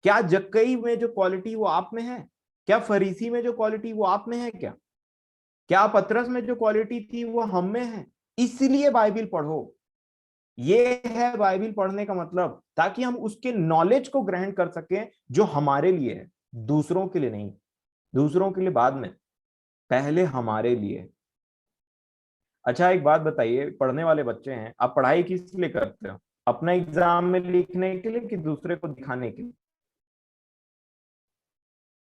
क्या जक्कई में जो क्वालिटी वो आप में है? क्या फरीसी में जो क्वालिटी वो आप में है? क्या पतरस में जो क्वालिटी थी वो हम में है? इसलिए बाइबिल पढ़ो। ये है बाइबिल पढ़ने का मतलब, ताकि हम उसके नॉलेज को ग्रहण कर सकें जो हमारे लिए है, दूसरों के लिए नहीं। दूसरों के लिए बाद में, पहले हमारे लिए। अच्छा, एक बात बताइए, पढ़ने वाले बच्चे हैं, आप पढ़ाई किस लिए करते हो? अपना एग्जाम में लिखने के लिए कि दूसरे को दिखाने के लिए?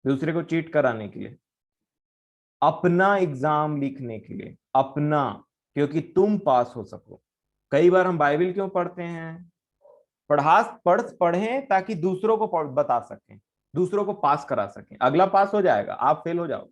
दूसरे को चीट कराने के लिए? अपना एग्जाम लिखने के लिए, अपना, क्योंकि तुम पास हो सको। कई बार हम बाइबिल क्यों पढ़ते हैं? पढ़ें ताकि दूसरों को बता सकें, दूसरों को पास करा सकें। अगला पास हो जाएगा, आप फेल हो जाओ।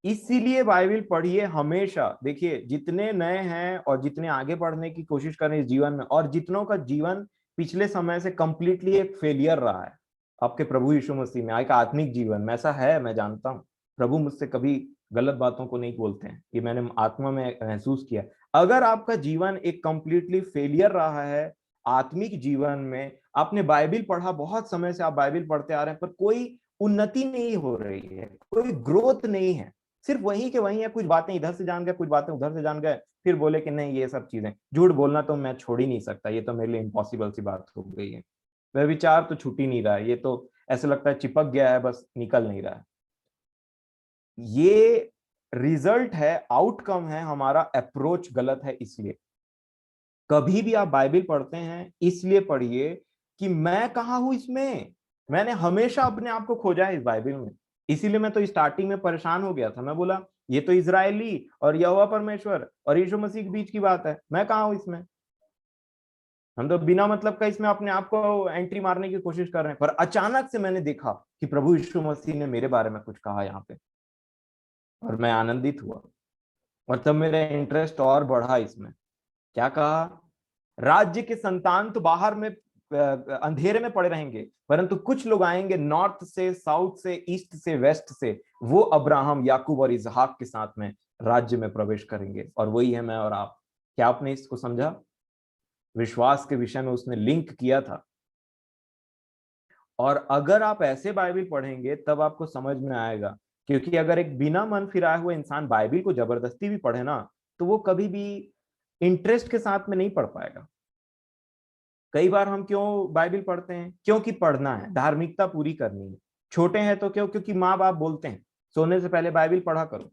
इसीलिए बाइबिल पढ़िए हमेशा। देखिए, जितने नए हैं और जितने आगे बढ़ने की कोशिश कर रहे हैं इस जीवन में, और जितनों का जीवन पिछले समय से कंप्लीटली एक फेलियर रहा है आपके प्रभु यीशु मसीह में, एक आत्मिक जीवन में, ऐसा है, मैं जानता हूं। प्रभु मुझसे कभी गलत बातों को नहीं बोलते हैं, ये मैंने आत्मा में महसूस किया। अगर आपका जीवन एक कंप्लीटली फेलियर रहा है आत्मिक जीवन में, आपने बाइबिल पढ़ा, बहुत समय से आप बाइबिल पढ़ते आ रहे हैं, पर कोई उन्नति नहीं हो रही है, कोई ग्रोथ नहीं है, सिर्फ वही के वही है, कुछ बातें इधर से जान गए, कुछ बातें उधर से जान गए, फिर बोले कि नहीं ये सब चीजें, झूठ बोलना तो मैं छोड़ ही नहीं सकता, ये तो मेरे लिए इम्पॉसिबल सी बात हो गई है, वह विचार तो छूट ही नहीं रहा है, ये तो ऐसे लगता है चिपक गया है, बस निकल नहीं रहा है। ये रिजल्ट है, आउटकम है, हमारा अप्रोच गलत है। इसलिए कभी भी आप बाइबल पढ़ते हैं इसलिए पढ़िए कि मैं कहाँ हूं इसमें। मैंने हमेशा अपने आप को खोजा है इस बाइबल में। इसीलिए मैं तो स्टार्टिंग में परेशान हो गया था। मैं बोला ये तो इजरायली और यहोवा परमेश्वर और यीशु मसीह के बीच की बात है, मैं कहाँ हूं इसमें। हम तो बिना मतलब का इसमें अपने आप को एंट्री मारने की कोशिश कर रहे हैं। पर अचानक से मैंने देखा कि प्रभु यीशु मसीह ने मेरे बारे में कुछ कहा यहाँ पे, और मैं आनंदित हुआ। और तब मेरा इंटरेस्ट और बढ़ा इसमें। क्या कहा? राज्य के संतान तो बाहर में अंधेरे में पड़े रहेंगे, परंतु कुछ लोग आएंगे नॉर्थ से, साउथ से, ईस्ट से, वेस्ट से। वो अब्राहम, याकूब और इसहाक के साथ में राज्य में प्रवेश करेंगे, और वही है मैं और आप। क्या आपने इसको समझा? विश्वास के विषय में उसने लिंक किया था। और अगर आप ऐसे बाइबल पढ़ेंगे तब आपको समझ में आएगा। क्योंकि अगर एक बिना मन फिराए हुए इंसान बाइबल को जबरदस्ती भी पढ़े ना, तो वो कभी भी इंटरेस्ट के साथ में नहीं पढ़ पाएगा। कई बार हम क्यों बाइबल पढ़ते हैं? क्योंकि पढ़ना है, धार्मिकता पूरी करनी है। छोटे हैं तो क्यों? क्योंकि माँ बाप बोलते हैं सोने से पहले बाइबल पढ़ा करो।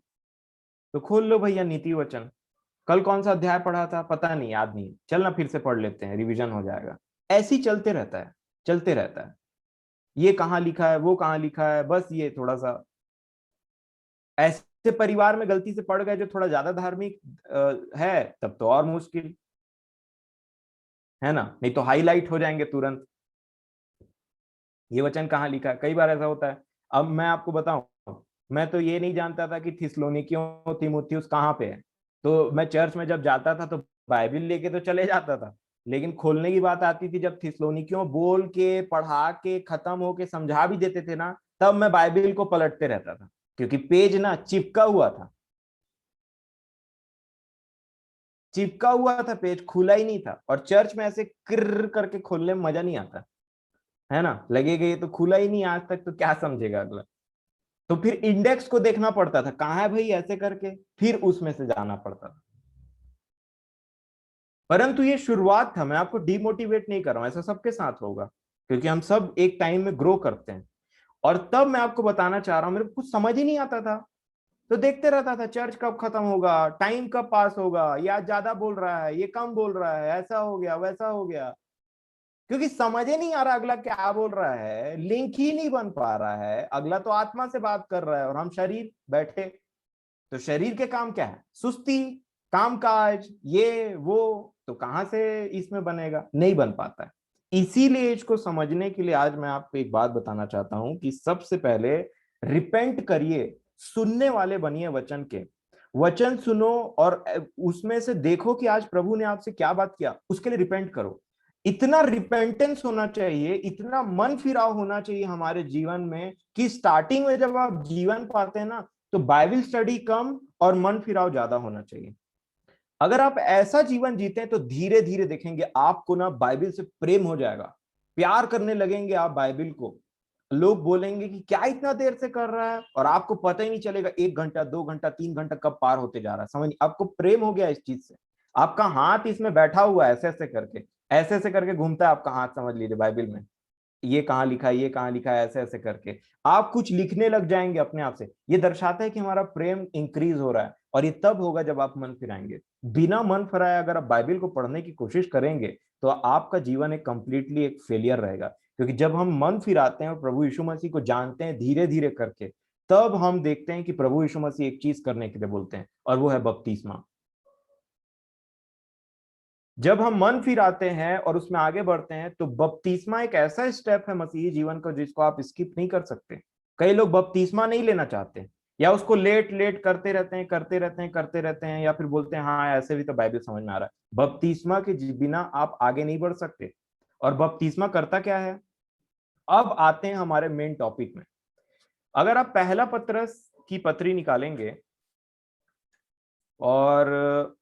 तो खोल लो भैया नीति वचन। कल कौन सा अध्याय पढ़ा था पता नहीं, याद नहीं, चलना फिर से पढ़ लेते हैं, रिवीजन हो जाएगा। ऐसे ही चलते रहता है, चलते रहता है। ये कहाँ लिखा है, वो कहाँ लिखा है, बस ये थोड़ा सा ऐसे परिवार में गलती से पड़ गए जो थोड़ा ज्यादा धार्मिक है, तब तो और मुश्किल है ना। नहीं तो हाईलाइट हो जाएंगे तुरंत, ये वचन कहाँ लिखा है। कई बार ऐसा होता है। अब मैं आपको बताऊं, मैं तो ये नहीं जानता था कि थिस्सलुनीकियों तीमुथियुस कहाँ पे है। तो मैं चर्च में जब जाता था तो बाइबल लेके तो चले जाता था, लेकिन खोलने की बात आती थी जब थिस्सलुनीकियों बोल के, पढ़ा के, खत्म होके समझा भी देते थे ना, तब मैं बाइबल को पलटते रहता था। क्योंकि पेज ना चिपका हुआ था, चिपका हुआ था पेज, खुला ही नहीं था। और चर्च में ऐसे किर करके खोलने में मजा नहीं आता है ना, लगेगा ये तो खुला ही नहीं आज तक, तो क्या समझेगा अगला। तो फिर इंडेक्स को देखना पड़ता था, कहाँ है भाई, ऐसे करके फिर उसमें से जाना पड़ता था। परंतु ये शुरुआत था, मैं आपको डिमोटिवेट नहीं कर रहा हूं, ऐसा सबके साथ होगा, क्योंकि हम सब एक टाइम में ग्रो करते हैं। और तब मैं आपको बताना चाह रहा हूं, मेरे को कुछ समझ ही नहीं आता था। तो देखते रहता था चर्च कब खत्म होगा, टाइम कब पास होगा, ये आज ज्यादा बोल रहा है, ये कम बोल रहा है, ऐसा हो गया, वैसा हो गया। क्योंकि समझ ही नहीं आ रहा अगला क्या बोल रहा है, लिंक ही नहीं बन पा रहा है। अगला तो आत्मा से बात कर रहा है और हम शरीर बैठे। तो शरीर के काम क्या है? सुस्ती, कामकाज, ये वो, तो कहां से इसमें बनेगा? नहीं बन पाता है। इसीलिए इसको समझने के लिए आज मैं आपको एक बात बताना चाहता हूं कि सबसे पहले रिपेंट करिए, सुनने वाले बनिए वचन के। वचन सुनो और उसमें से देखो कि आज प्रभु ने आपसे क्या बात किया, उसके लिए रिपेंट करो। इतना रिपेंटेंस होना चाहिए, इतना मन फिराव होना चाहिए हमारे जीवन में कि स्टार्टिंग में जब आप जीवन पाते हैं ना, तो बाइबल स्टडी कम और मन फिराव ज्यादा होना चाहिए। अगर आप ऐसा जीवन जीते हैं तो धीरे धीरे देखेंगे आपको ना बाइबल से प्रेम हो जाएगा, प्यार करने लगेंगे आप बाइबल को। लोग बोलेंगे कि क्या इतना देर से कर रहा है, और आपको पता ही नहीं चलेगा 1 घंटा, 2 घंटा, 3 घंटा कब पार होते जा रहा है। समझ, आपको प्रेम हो गया इस चीज से। आपका हाथ इसमें बैठा हुआ है, ऐसे ऐसे करके घूमता है आपका हाथ, समझ लीजिए बाइबल में ये कहाँ लिखा है, ये कहाँ लिखा है, ऐसे ऐसे करके आप कुछ लिखने लग जाएंगे अपने आप से। ये दर्शाता है कि हमारा प्रेम इंक्रीज हो रहा है। और ये तब होगा जब आप मन फिराएंगे। बिना मन फिराए अगर आप बाइबल को पढ़ने की कोशिश करेंगे तो आपका जीवन एक कंप्लीटली एक फेलियर रहेगा। क्योंकि जब हम मन फिराते हैं और प्रभु यीशु मसीह को जानते हैं धीरे धीरे करके, तब हम देखते हैं कि प्रभु यीशु मसीह एक चीज करने के लिए बोलते हैं, और वो है बपतिस्मा। जब हम मन फिराते हैं और उसमें आगे बढ़ते हैं, तो बपतिस्मा एक ऐसा स्टेप है मसीही जीवन का जिसको आप स्किप नहीं कर सकते। कई लोग बपतिस्मा नहीं लेना चाहते, या उसको लेट लेट करते रहते हैं, करते रहते हैं, करते रहते हैं, या फिर बोलते हैं हाँ ऐसे भी तो बाइबल समझ में आ रहा है। बपतिस्मा के बिना आप आगे नहीं बढ़ सकते। और बपतिस्मा करता क्या है? अब आते हैं हमारे मेन टॉपिक में। अगर आप पहला पत्रस की पत्री निकालेंगे और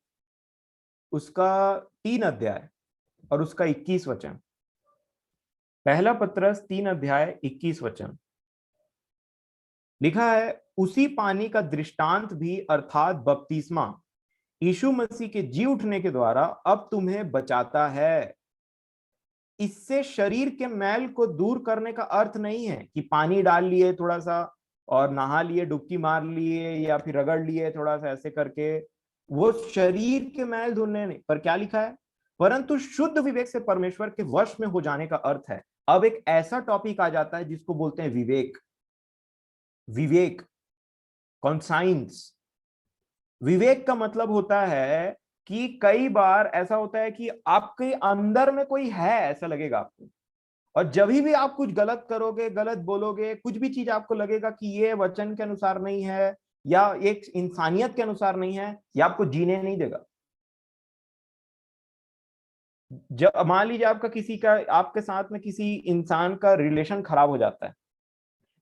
उसका 3 अध्याय और उसका 21 वचन, पहला पत्रस 3 अध्याय 21 वचन लिखा है, उसी पानी का दृष्टांत भी अर्थात बपतिस्मा यीशु मसीह के जी उठने के द्वारा अब तुम्हें बचाता है। इससे शरीर के मैल को दूर करने का अर्थ नहीं है कि पानी डाल लिए थोड़ा सा और नहा लिए, डुबकी मार लिए, या फिर रगड़ लिए थोड़ा सा ऐसे करके, वो शरीर के मैल धुलने नहीं। पर क्या लिखा है? परंतु शुद्ध विवेक से परमेश्वर के वश में हो जाने का अर्थ है, अब एक ऐसा टॉपिक आ जाता है जिसको बोलते हैं विवेक। विवेक, कॉन्साइंस। विवेक का मतलब होता है कि कई बार ऐसा होता है कि आपके अंदर में कोई है ऐसा लगेगा आपको, और जब भी आप कुछ गलत करोगे, गलत बोलोगे, कुछ भी चीज आपको लगेगा कि ये वचन के अनुसार नहीं है या एक इंसानियत के अनुसार नहीं है, ये आपको जीने नहीं देगा। जब मान लीजिए आपका किसी का, आपके साथ में किसी इंसान का रिलेशन खराब हो जाता है,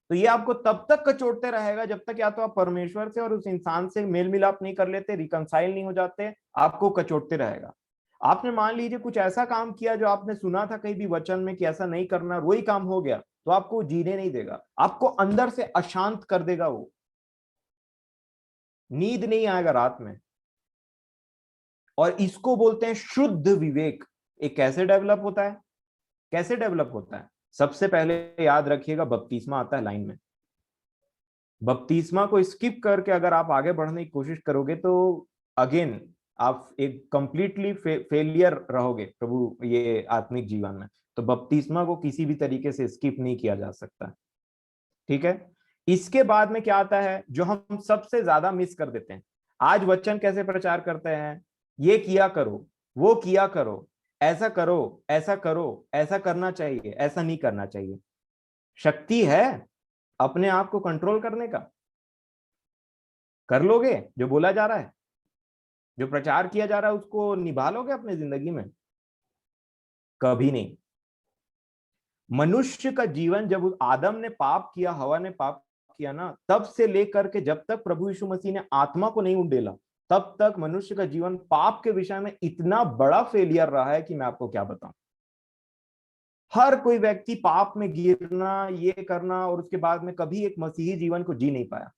तो ये आपको तब तक कचोटते रहेगा जब तक या तो आप परमेश्वर से और उस इंसान से मेल मिलाप नहीं कर लेते, रिकंसाइल नहीं हो जाते, आपको कचोटते रहेगा। आपने मान लीजिए कुछ ऐसा काम किया जो आपने सुना था कहीं भी वचन में कि ऐसा नहीं करना, वही काम हो गया, तो आपको जीने नहीं देगा, आपको अंदर से अशांत कर देगा, वो नींद नहीं आएगा रात में। और इसको बोलते हैं शुद्ध विवेक। ये कैसे डेवलप होता है? कैसे डेवलप होता है? सबसे पहले याद रखिएगा, बपतिस्मा आता है लाइन में। बपतिस्मा को स्किप करके अगर आप आगे बढ़ने की कोशिश करोगे तो अगेन आप एक कंप्लीटली फेलियर रहोगे प्रभु ये आत्मिक जीवन में। तो बपतिस्मा को किसी भी तरीके से स्किप नहीं किया जा सकता, ठीक है। इसके बाद में क्या आता है जो हम सबसे ज्यादा मिस कर देते हैं? आज वचन कैसे प्रचार करते हैं? ये किया करो, वो किया करो, ऐसा करो, ऐसा करो, ऐसा करना चाहिए, ऐसा नहीं करना चाहिए। शक्ति है अपने आप को कंट्रोल करने का? कर लोगे जो बोला जा रहा है, जो प्रचार किया जा रहा है, उसको निभा लोगे अपने जिंदगी में? कभी नहीं। मनुष्य का जीवन, जब आदम ने पाप किया, हवा ने पाप किया ना, तब से लेकर के जब तक प्रभु यीशु मसीह ने आत्मा को नहीं उंडेला, तब तक मनुष्य का जीवन पाप के विषय में इतना बड़ा फेलियर रहा है कि मैं आपको क्या बताऊं। हर कोई व्यक्ति पाप में गिरना, ये करना, और उसके बाद में कभी एक मसीही जीवन को जी नहीं पाया।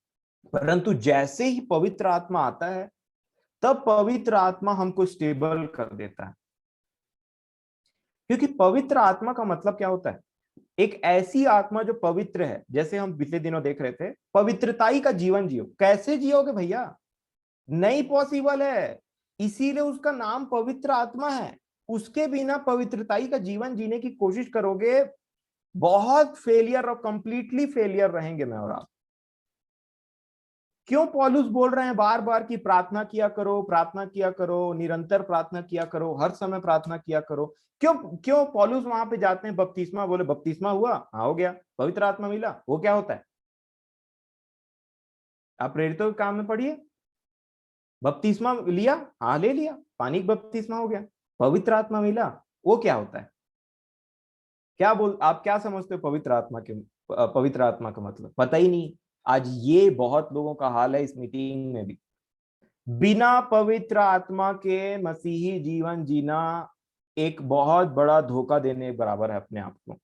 परंतु जैसे ही पवित्र आत्मा आता है, तब पवित्र आत्मा हमको स्टेबल कर देता है। क्योंकि पवित्र आत्मा का मतलब क्या होता है? एक ऐसी आत्मा जो पवित्र है। जैसे हम पिछले दिनों देख रहे थे, पवित्रताई का जीवन जियो। कैसे जियोगे भैया? नहीं पॉसिबल है। इसीलिए उसका नाम पवित्र आत्मा है। उसके बिना पवित्रताई का जीवन जीने की कोशिश करोगे, बहुत फेलियर और कंप्लीटली फेलियर रहेंगे मैं और आप। क्यों पौलुस बोल रहे हैं बार बार कि प्रार्थना किया करो, प्रार्थना किया करो, निरंतर प्रार्थना किया करो, हर समय प्रार्थना किया करो? क्यों क्यों पौलुस वहां पे जाते हैं? बपतिस्मा, बोले बपतिस्मा हुआ, हाँ हो गया, पवित्र आत्मा मिला, वो क्या होता है? आप प्रेरितों के काम में पढ़िए। बपतिस्मा लिया, हाँ ले लिया, पानी का बपतिस्मा हो गया। पवित्र आत्मा मिला, वो क्या होता है? क्या बोल, आप क्या समझते हो पवित्र आत्मा के? पवित्र आत्मा का मतलब पता ही नहीं। आज ये बहुत लोगों का हाल है इस मीटिंग में भी। बिना पवित्र आत्मा के मसीही जीवन जीना एक बहुत बड़ा धोखा देने के बराबर है अपने आप को।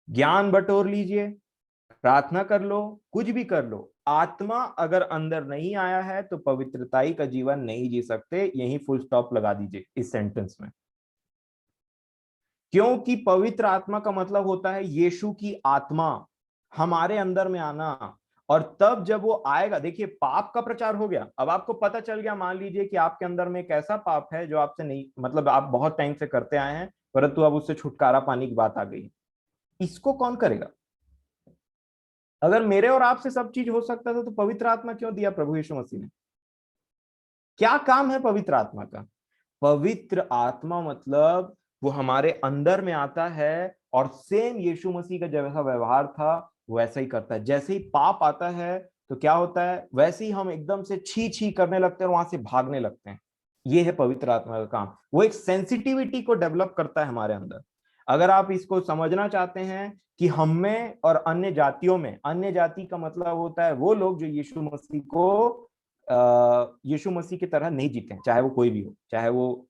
ज्ञान बटोर लीजिए, प्रार्थना कर लो, कुछ भी कर लो, आत्मा अगर अंदर नहीं आया है तो पवित्रताई का जीवन नहीं जी सकते। यही फुल स्टॉप लगा दीजिए इस सेंटेंस में। क्योंकि पवित्र आत्मा का मतलब होता है यीशु की आत्मा हमारे अंदर में आना। और तब जब वो आएगा, देखिए पाप का प्रचार हो गया, अब आपको पता चल गया, मान लीजिए कि आपके अंदर में एक ऐसा पाप है जो आपसे नहीं, मतलब आप बहुत टाइम से करते आए हैं, परंतु अब उससे छुटकारा पाने की बात आ गई। इसको कौन करेगा? अगर मेरे और आपसे सब चीज हो सकता था तो पवित्र आत्मा क्यों दिया प्रभु यीशु मसीह ने? क्या काम है पवित्र आत्मा का? पवित्र आत्मा मतलब वो हमारे अंदर में आता है और सेम यीशु मसीह का जैसा व्यवहार था वैसा ही करता है। जैसे ही पाप आता है तो क्या होता है, वैसे ही हम एकदम से छी छी करने लगते हैं और वहां से भागने लगते हैं। ये है पवित्र आत्मा का काम। वो एक सेंसिटिविटी को डेवलप करता है हमारे अंदर। अगर आप इसको समझना चाहते हैं कि हम में और अन्य जातियों में, अन्य जाति का मतलब होता है वो लोग जो यीशु मसीह को यीशु मसीह की तरह नहीं जीते हैं, चाहे वो कोई भी हो, चाहे वो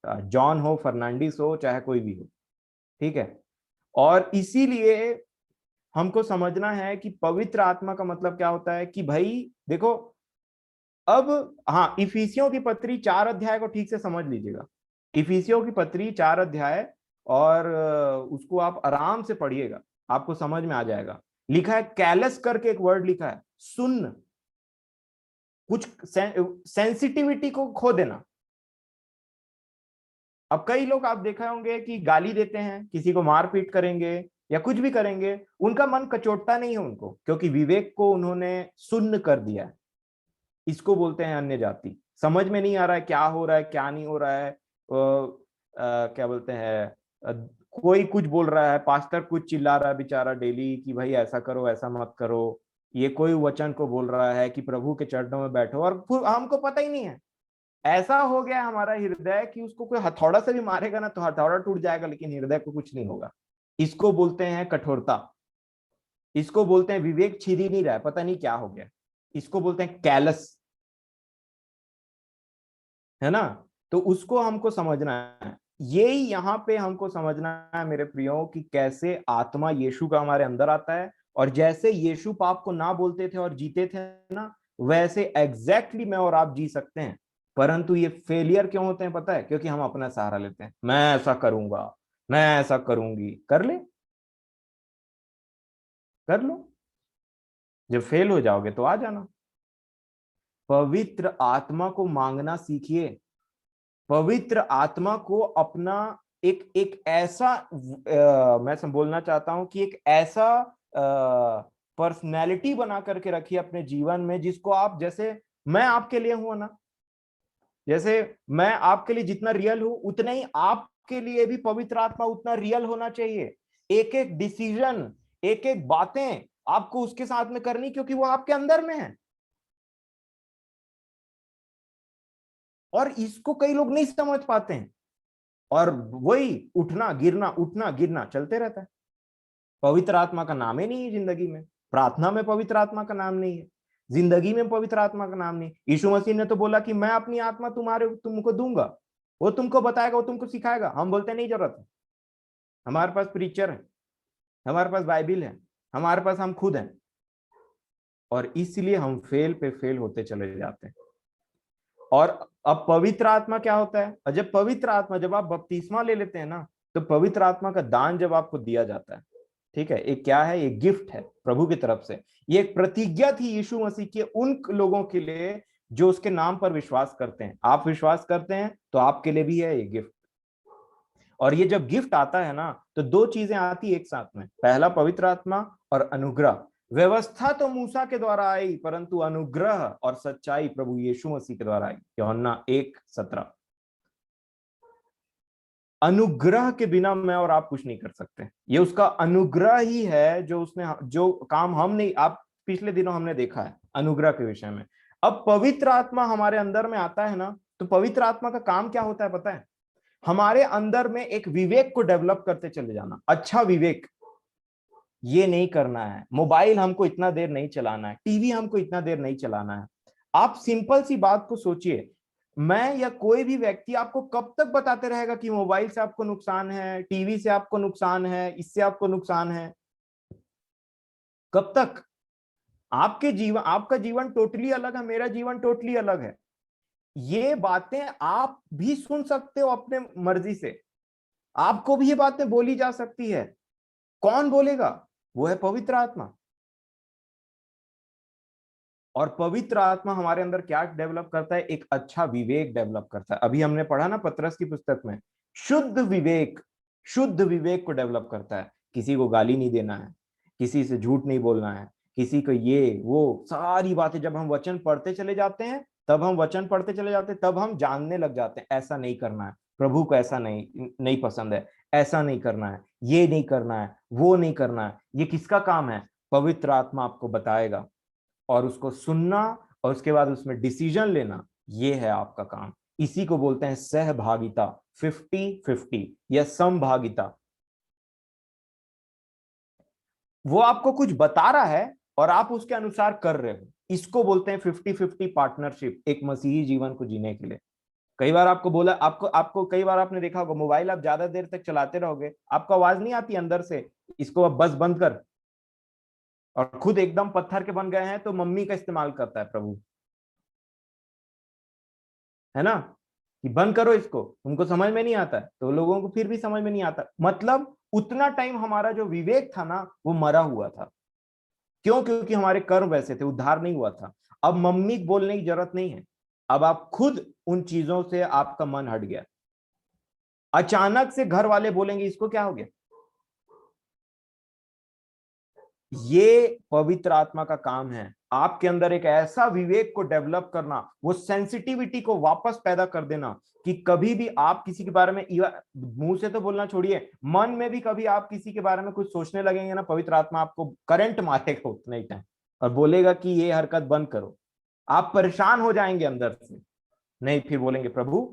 जॉन हो, फर्नांडिस हो, चाहे कोई भी हो, ठीक है। और इसीलिए हमको समझना है कि पवित्र आत्मा का मतलब क्या होता है। कि भाई देखो, अब हाँ, इफिसियों की पत्री 4 अध्याय को ठीक से समझ लीजिएगा। इफिसियों की पत्री 4 अध्याय, और उसको आप आराम से पढ़िएगा, आपको समझ में आ जाएगा। लिखा है कैलस करके एक वर्ड लिखा है, सुन्न, कुछ सेंसिटिविटी को खो देना। अब कई लोग आप देखा होंगे कि गाली देते हैं, किसी को मारपीट करेंगे या कुछ भी करेंगे, उनका मन कचोटता नहीं है उनको, क्योंकि विवेक को उन्होंने शून्य कर दिया है। इसको बोलते हैं अन्य जाति। समझ में नहीं आ रहा है क्या हो रहा है क्या नहीं हो रहा है, क्या बोलते हैं, कोई कुछ बोल रहा है, पास्टर कुछ चिल्ला रहा है बेचारा डेली कि भाई ऐसा करो ऐसा मत करो, ये कोई वचन को बोल रहा है कि प्रभु के चरणों में बैठो, और हमको पता ही नहीं है। ऐसा हो गया हमारा हृदय कि उसको कोई हथौड़ा से भी मारेगा ना तो हथौड़ा टूट जाएगा, लेकिन हृदय को कुछ नहीं होगा। इसको बोलते हैं कठोरता। इसको बोलते हैं विवेक छिर ही नहीं रहा है, पता नहीं क्या हो गया। इसको बोलते हैं कैलस, है ना। तो उसको हमको समझना है। यही यहाँ पे हमको समझना है मेरे प्रियो कि कैसे आत्मा यीशु का हमारे अंदर आता है, और जैसे यीशु पाप को ना बोलते थे और जीते थे ना, वैसे एग्जैक्टली मैं और आप जी सकते हैं। परंतु ये फेलियर क्यों होते हैं पता है? क्योंकि हम अपना सहारा लेते हैं। मैं ऐसा करूंगा, मैं ऐसा करूंगी। कर ले, कर लो। जब फेल हो जाओगे तो आ जाना। पवित्र आत्मा को मांगना सीखिए। पवित्र आत्मा को अपना एक एक ऐसा मैं बोलना चाहता हूं कि एक ऐसा पर्सनैलिटी बना करके रखिए अपने जीवन में, जिसको आप, जैसे मैं आपके लिए हूं ना, जैसे मैं आपके लिए जितना रियल हूं, उतना ही आपके लिए भी पवित्र आत्मा उतना रियल होना चाहिए। एक एक डिसीजन, एक एक बातें आपको उसके साथ में करनी, क्योंकि वो आपके अंदर में है। और इसको कई लोग नहीं समझ पाते हैं, और वही उठना गिरना चलते रहता है। पवित्र आत्मा का नाम ही नहीं है जिंदगी में। प्रार्थना में पवित्र आत्मा का नाम नहीं है, जिंदगी में पवित्र आत्मा का नाम नहीं। यीशु मसीह ने तो बोला कि मैं अपनी आत्मा तुमको दूंगा, वो तुमको बताएगा, वो तुमको सिखाएगा। हम बोलते नहीं जरूरत है, हमारे पास प्रीचर है, हमारे पास बाइबिल है, हमारे पास हम खुद हैं। और इसलिए हम फेल पे फेल होते चले जाते हैं। और अब पवित्र आत्मा क्या होता है? और जब पवित्र आत्मा, जब आप बपतिस्मा ले लेते हैं ना, तो पवित्र आत्मा का दान जब आपको दिया जाता है, ठीक है, एक क्या है, ये गिफ्ट है प्रभु की तरफ से। ये एक प्रतिज्ञा थी यीशु मसीह के उन लोगों के लिए जो उसके नाम पर विश्वास करते हैं। आप विश्वास करते हैं तो आपके लिए भी है ये गिफ्ट। और ये जब गिफ्ट आता है ना, तो दो चीजें आती है एक साथ में। पहला पवित्र आत्मा और अनुग्रह। व्यवस्था तो मूसा के द्वारा आई, परंतु अनुग्रह और सच्चाई प्रभु यीशु मसीह के द्वारा आई। यूहन्ना 1:17। अनुग्रह के बिना मैं और आप कुछ नहीं कर सकते। ये उसका अनुग्रह ही है जो उसने, जो काम हम नहीं, आप पिछले दिनों हमने देखा है अनुग्रह के विषय में। अब पवित्र आत्मा हमारे अंदर में आता है ना, तो पवित्र आत्मा का काम क्या होता है पता है? हमारे अंदर में एक विवेक को डेवलप करते चले जाना। अच्छा विवेक, ये नहीं करना है, मोबाइल हमको इतना देर नहीं चलाना है, टीवी हमको इतना देर नहीं चलाना है। आप सिंपल सी बात को सोचिए, मैं या कोई भी व्यक्ति आपको कब तक बताते रहेगा कि मोबाइल से आपको नुकसान है, टीवी से आपको नुकसान है, इससे आपको नुकसान है? कब तक? आपका जीवन टोटली अलग है, मेरा जीवन टोटली अलग है। ये बातें आप भी सुन सकते हो अपने मर्जी से, आपको भी ये बातें बोली जा सकती है। कौन बोलेगा? वो है पवित्र आत्मा। और पवित्र आत्मा हमारे अंदर क्या डेवलप करता है? एक अच्छा विवेक डेवलप करता है। अभी हमने पढ़ा ना पतरस की पुस्तक में, शुद्ध विवेक, शुद्ध विवेक को डेवलप करता है। किसी को गाली नहीं देना है, किसी से झूठ नहीं बोलना है, किसी को ये वो सारी बातें। जब हम वचन पढ़ते चले जाते हैं, तब हम जानने लग जाते हैं ऐसा नहीं करना है, प्रभु को ऐसा नहीं पसंद है, ऐसा नहीं करना है, ये नहीं करना है, वो नहीं करना है। ये किसका काम है? पवित्र आत्मा आपको बताएगा, और उसको सुनना और उसके बाद उसमें डिसीजन लेना, ये है आपका काम। इसी को बोलते हैं सहभागिता, 50-50 या समभागिता। वो आपको कुछ बता रहा है और आप उसके अनुसार कर रहे हो, इसको बोलते हैं 50-50 पार्टनरशिप एक मसीही जीवन को जीने के लिए। कई बार आपको बोला, आपको आपको कई बार आपने देखा होगा, मोबाइल आप ज्यादा देर तक चलाते रहोगे, आपको आवाज नहीं आती अंदर से, इसको अब बस बंद कर। और खुद एकदम पत्थर के बन गए हैं तो मम्मी का इस्तेमाल करता है प्रभु, है ना, कि बंद करो इसको, तुमको समझ में नहीं आता है। तो लोगों को फिर भी समझ में नहीं आता, मतलब उतना टाइम हमारा जो विवेक था ना, वो मरा हुआ था। क्यों? क्योंकि हमारे कर्म वैसे थे, उद्धार नहीं हुआ था। अब मम्मी बोलने की जरूरत नहीं है, अब आप खुद उन चीजों से आपका मन हट गया। अचानक से घर वाले बोलेंगे इसको क्या हो गया। ये पवित्र आत्मा का काम है, आपके अंदर एक ऐसा विवेक को डेवलप करना, वो सेंसिटिविटी को वापस पैदा कर देना कि कभी भी आप किसी के बारे में, मुंह से तो बोलना छोड़िए, मन में भी कभी आप किसी के बारे में कुछ सोचने लगेंगे ना, पवित्र आत्मा आपको करंट मारेगा उतना ही टाइम और बोलेगा कि ये हरकत बंद करो। आप परेशान हो जाएंगे अंदर से। नहीं, फिर बोलेंगे प्रभु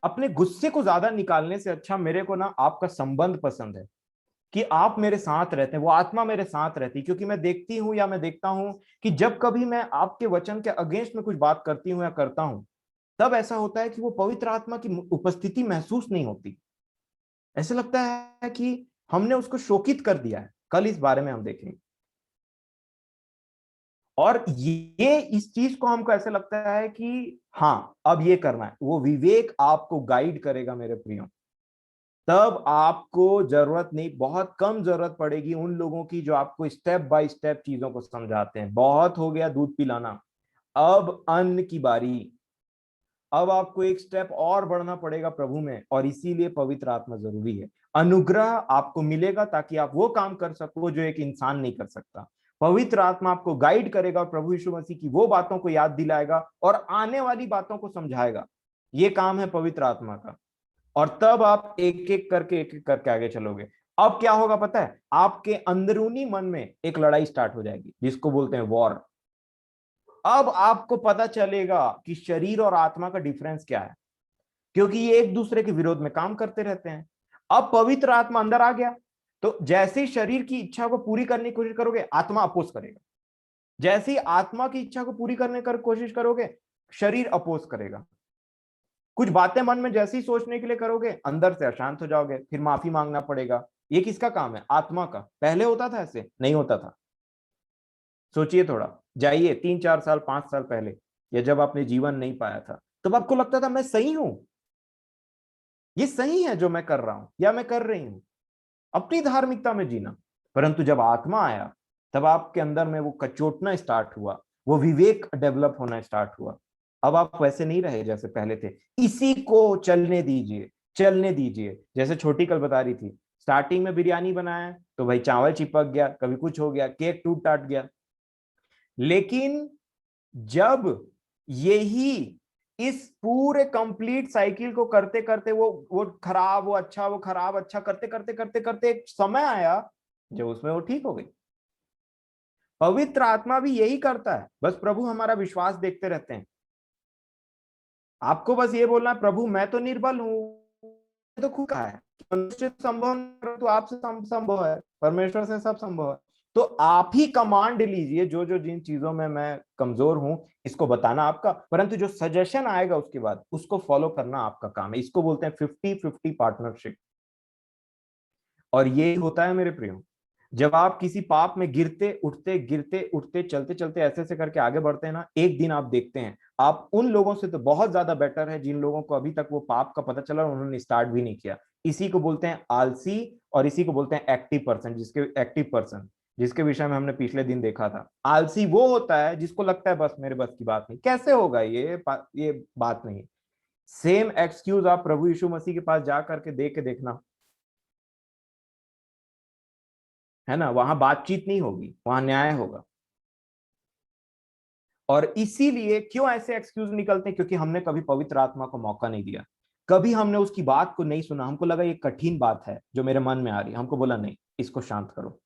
अपने गुस्से को ज्यादा निकालने से अच्छा मेरे को ना आपका संबंध पसंद है, कि आप मेरे साथ रहते हैं, वो आत्मा मेरे साथ रहती है। क्योंकि मैं देखती हूं या मैं देखता हूं कि जब कभी मैं आपके वचन के अगेंस्ट में कुछ बात करती हूं या करता हूं, तब ऐसा होता है कि वो पवित्र आत्मा की उपस्थिति महसूस नहीं होती। ऐसा लगता है कि हमने उसको शोकित कर दिया है। कल इस बारे में हम देखेंगे। और ये इस चीज को हमको ऐसा लगता है कि हाँ अब ये करना है, वो विवेक आपको गाइड करेगा मेरे प्रियो। तब आपको जरूरत नहीं, बहुत कम जरूरत पड़ेगी उन लोगों की जो आपको स्टेप बाय स्टेप चीजों को समझाते हैं। बहुत हो गया दूध पिलाना, अब अन्न की बारी। अब आपको एक स्टेप और बढ़ना पड़ेगा प्रभु में, और इसीलिए पवित्र आत्मा जरूरी है। अनुग्रह आपको मिलेगा ताकि आप वो काम कर सको जो एक इंसान नहीं कर सकता। पवित्र आत्मा आपको गाइड करेगा और प्रभु यीशु मसीह की वो बातों को याद दिलाएगा और आने वाली बातों को समझाएगा। ये काम है पवित्र आत्मा का। और तब आप एक एक करके आगे चलोगे। अब क्या होगा पता है, आपके अंदरूनी मन में एक लड़ाई स्टार्ट हो जाएगी जिसको बोलते हैं वॉर। अब आपको पता चलेगा कि शरीर और आत्मा का डिफरेंस क्या है, क्योंकि ये एक दूसरे के विरोध में काम करते रहते हैं। अब पवित्र आत्मा अंदर आ गया, तो जैसे ही शरीर की इच्छा को पूरी करने की कोशिश करोगे, आत्मा अपोज करेगा। जैसे ही आत्मा की इच्छा को पूरी करने की कोशिश करोगे, शरीर अपोज करेगा। कुछ बातें मन में जैसे ही सोचने के लिए करोगे, अंदर से अशांत हो जाओगे, फिर माफी मांगना पड़ेगा। ये किसका काम है? आत्मा का। पहले होता था? ऐसे नहीं होता था। सोचिए थोड़ा, जाइए 3 4 साल 5 साल पहले, या जब आपने जीवन नहीं पाया था, तब आपको लगता था मैं सही हूं, ये सही है जो मैं कर रहा हूं या मैं कर रही हूं, अपनी धार्मिकता में जीना। परंतु जब आत्मा आया, तब आपके अंदर में वो कचोटना स्टार्ट हुआ, वो विवेक डेवलप होना स्टार्ट हुआ। अब आप वैसे नहीं रहे जैसे पहले थे। इसी को चलने दीजिए, चलने दीजिए। जैसे छोटी कल बता रही थी, स्टार्टिंग में बिरयानी बनाया तो भाई चावल चिपक गया, कभी कुछ हो गया, केक टूट टाट गया। लेकिन जब यही इस पूरे कंप्लीट साइकिल को करते करते वो खराब, वो अच्छा, वो खराब, अच्छा करते करते करते करते एक समय आया जब उसमें वो ठीक हो गई। पवित्र आत्मा भी यही करता है, बस प्रभु हमारा विश्वास देखते रहते हैं। आपको बस ये बोलना है, प्रभु मैं तो निर्बल हूं, तो खुद कहा है मनुष्य से संभव नहीं, तो आपसे संभव है, परमेश्वर से सब संभव है। तो आप ही कमांड लीजिए, जो जो जिन चीजों में मैं कमजोर हूं इसको बताना आपका, परंतु जो सजेशन आएगा उसके बाद उसको फॉलो करना आपका काम है। इसको बोलते हैं 50-50 पार्टनरशिप। और ये होता है मेरे प्रियो, जब आप किसी पाप में गिरते उठते चलते चलते ऐसे ऐसे करके आगे बढ़ते हैं ना, एक दिन आप देखते हैं आप उन लोगों से तो बहुत ज्यादा बेटर है जिन लोगों को अभी तक वो पाप का पता चला और उन्होंने स्टार्ट भी नहीं किया। इसी को बोलते हैं आलसी, और इसी को बोलते हैं एक्टिव पर्सन, जिसके विषय में हमने पिछले दिन देखा था। आलसी वो होता है जिसको लगता है बस मेरे बस की बात नहीं, कैसे होगा ये बात नहीं। सेम एक्सक्यूज आप प्रभु यीशु मसीह के पास जा करके दे के देखना, है ना, वहां बातचीत नहीं होगी, वहां न्याय होगा। और इसीलिए क्यों ऐसे एक्सक्यूज निकलते हैं? क्योंकि हमने कभी पवित्र आत्मा को मौका नहीं दिया, कभी हमने उसकी बात को नहीं सुना। हमको लगा ये कठिन बात है जो मेरे मन में आ रही है, हमको बोला नहीं इसको शांत करो।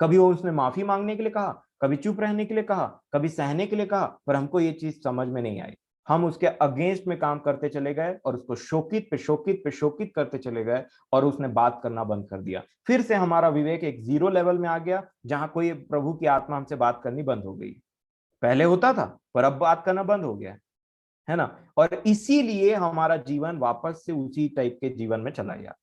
कभी वो उसने माफी मांगने के लिए कहा, कभी चुप रहने के लिए कहा, कभी सहने के लिए कहा, पर हमको ये चीज समझ में नहीं आई। हम उसके अगेंस्ट में काम करते चले गए और उसको शोकित पे शोकित पे शोकित करते चले गए, और उसने बात करना बंद कर दिया। फिर से हमारा विवेक एक जीरो लेवल में आ गया, जहां कोई प्रभु की आत्मा हमसे बात करनी बंद हो गई। पहले होता था पर अब बात करना बंद हो गया है ना। और इसीलिए हमारा जीवन वापस से उसी टाइप के जीवन में चला गया।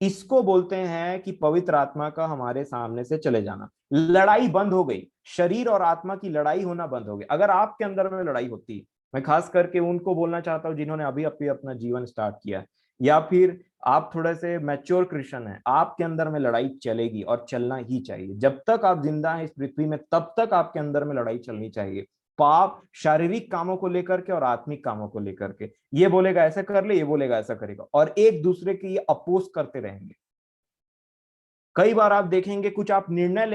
इसको बोलते हैं कि पवित्र आत्मा का हमारे सामने से चले जाना। लड़ाई बंद हो गई, शरीर और आत्मा की लड़ाई होना बंद हो गई। अगर आपके अंदर में लड़ाई होती, मैं खास करके उनको बोलना चाहता हूं जिन्होंने अभी अभी अपना जीवन स्टार्ट किया है, या फिर आप थोड़े से मैच्योर क्रिश्चियन हैं, आपके अंदर में लड़ाई चलेगी और चलना ही चाहिए। जब तक आप जिंदा हैं इस पृथ्वी में, तब तक आपके अंदर में लड़ाई चलनी चाहिए। पाप शारीरिक कामों को लेकर के और आत्मिक कामों को लेकर के। ये बोलेगा ऐसा कर ले, ये बोलेगा ऐसा करेगा, और एक दूसरे के ये अपोज करते रहेंगे। कई बार आप देखेंगे कुछ आप निर्णय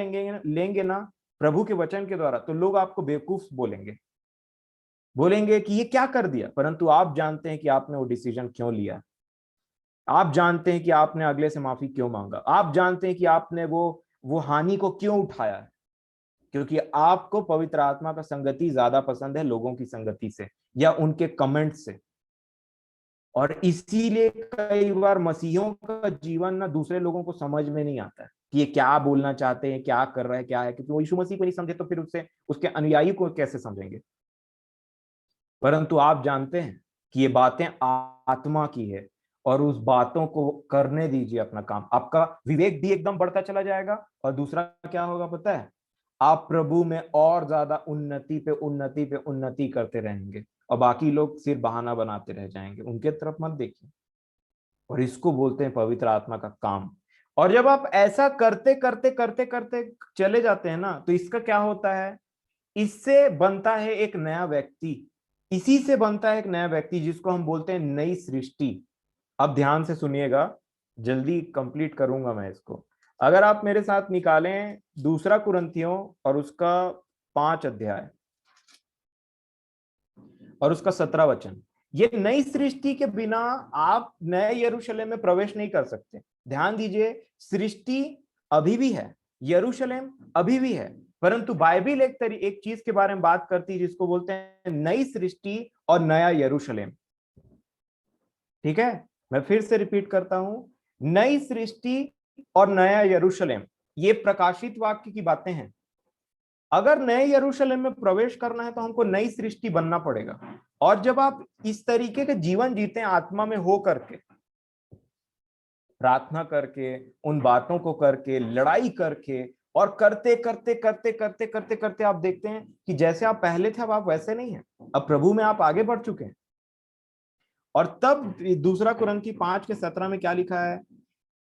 लेंगे ना प्रभु के वचन के द्वारा, तो लोग आपको बेवकूफ बोलेंगे कि ये क्या कर दिया, परंतु आप जानते हैं कि आपने वो डिसीजन क्यों लिया। आप जानते हैं कि आपने अगले से माफी क्यों मांगा। आप जानते हैं कि आपने वो हानि को क्यों उठाया है, क्योंकि आपको पवित्र आत्मा का संगति ज्यादा पसंद है लोगों की संगति से या उनके कमेंट से। और इसीलिए कई बार मसीहों का जीवन ना दूसरे लोगों को समझ में नहीं आता है कि ये क्या बोलना चाहते हैं, क्या कर रहे हैं, क्या है, क्योंकि वो यीशु मसीह को नहीं समझे तो फिर उसके अनुयायी को कैसे समझेंगे। परंतु आप जानते हैं कि ये बातें आत्मा की है, और उस बातों को करने दीजिए अपना काम। आपका विवेक भी एकदम बढ़ता चला जाएगा, और दूसरा क्या होगा पता है, आप प्रभु में और ज्यादा उन्नति पे उन्नति पे उन्नति करते रहेंगे, और बाकी लोग सिर्फ बहाना बनाते रह जाएंगे। उनके तरफ मत देखिए। और इसको बोलते हैं पवित्र आत्मा का काम। और जब आप ऐसा करते करते करते करते चले जाते हैं ना, तो इसका क्या होता है, इससे बनता है एक नया व्यक्ति। इसी से बनता है एक नया व्यक्ति जिसको हम बोलते हैं नई सृष्टि। अब ध्यान से सुनिएगा, जल्दी कंप्लीट करूंगा मैं इसको। अगर आप मेरे साथ निकालें दूसरा कुरिन्थियों और उसका 5 अध्याय और उसका 17 वचन। ये नई सृष्टि के बिना आप नए यरूशलेम में प्रवेश नहीं कर सकते। ध्यान दीजिए, सृष्टि अभी भी है, यरूशलेम अभी भी है, परंतु बाइबिल एक चीज के बारे में बात करती है जिसको बोलते हैं नई सृष्टि और नया यरूशलेम। ठीक है, मैं फिर से रिपीट करता हूं, नई सृष्टि और नया यरूशलेम, ये प्रकाशित वाक्य की बातें हैं। अगर नए यरूशलेम में प्रवेश करना है तो हमको नई सृष्टि बनना पड़ेगा। और जब आप इस तरीके के जीवन जीते हैं आत्मा में हो करके, प्रार्थना करके, उन बातों को करके, लड़ाई करके, और करते करते करते करते करते करते आप देखते हैं कि जैसे आप पहले थे अब आप वैसे नहीं हैं। अब प्रभु में आप आगे बढ़ चुके हैं। और तब दूसरा कुरिन्थी 5:17 में क्या लिखा है,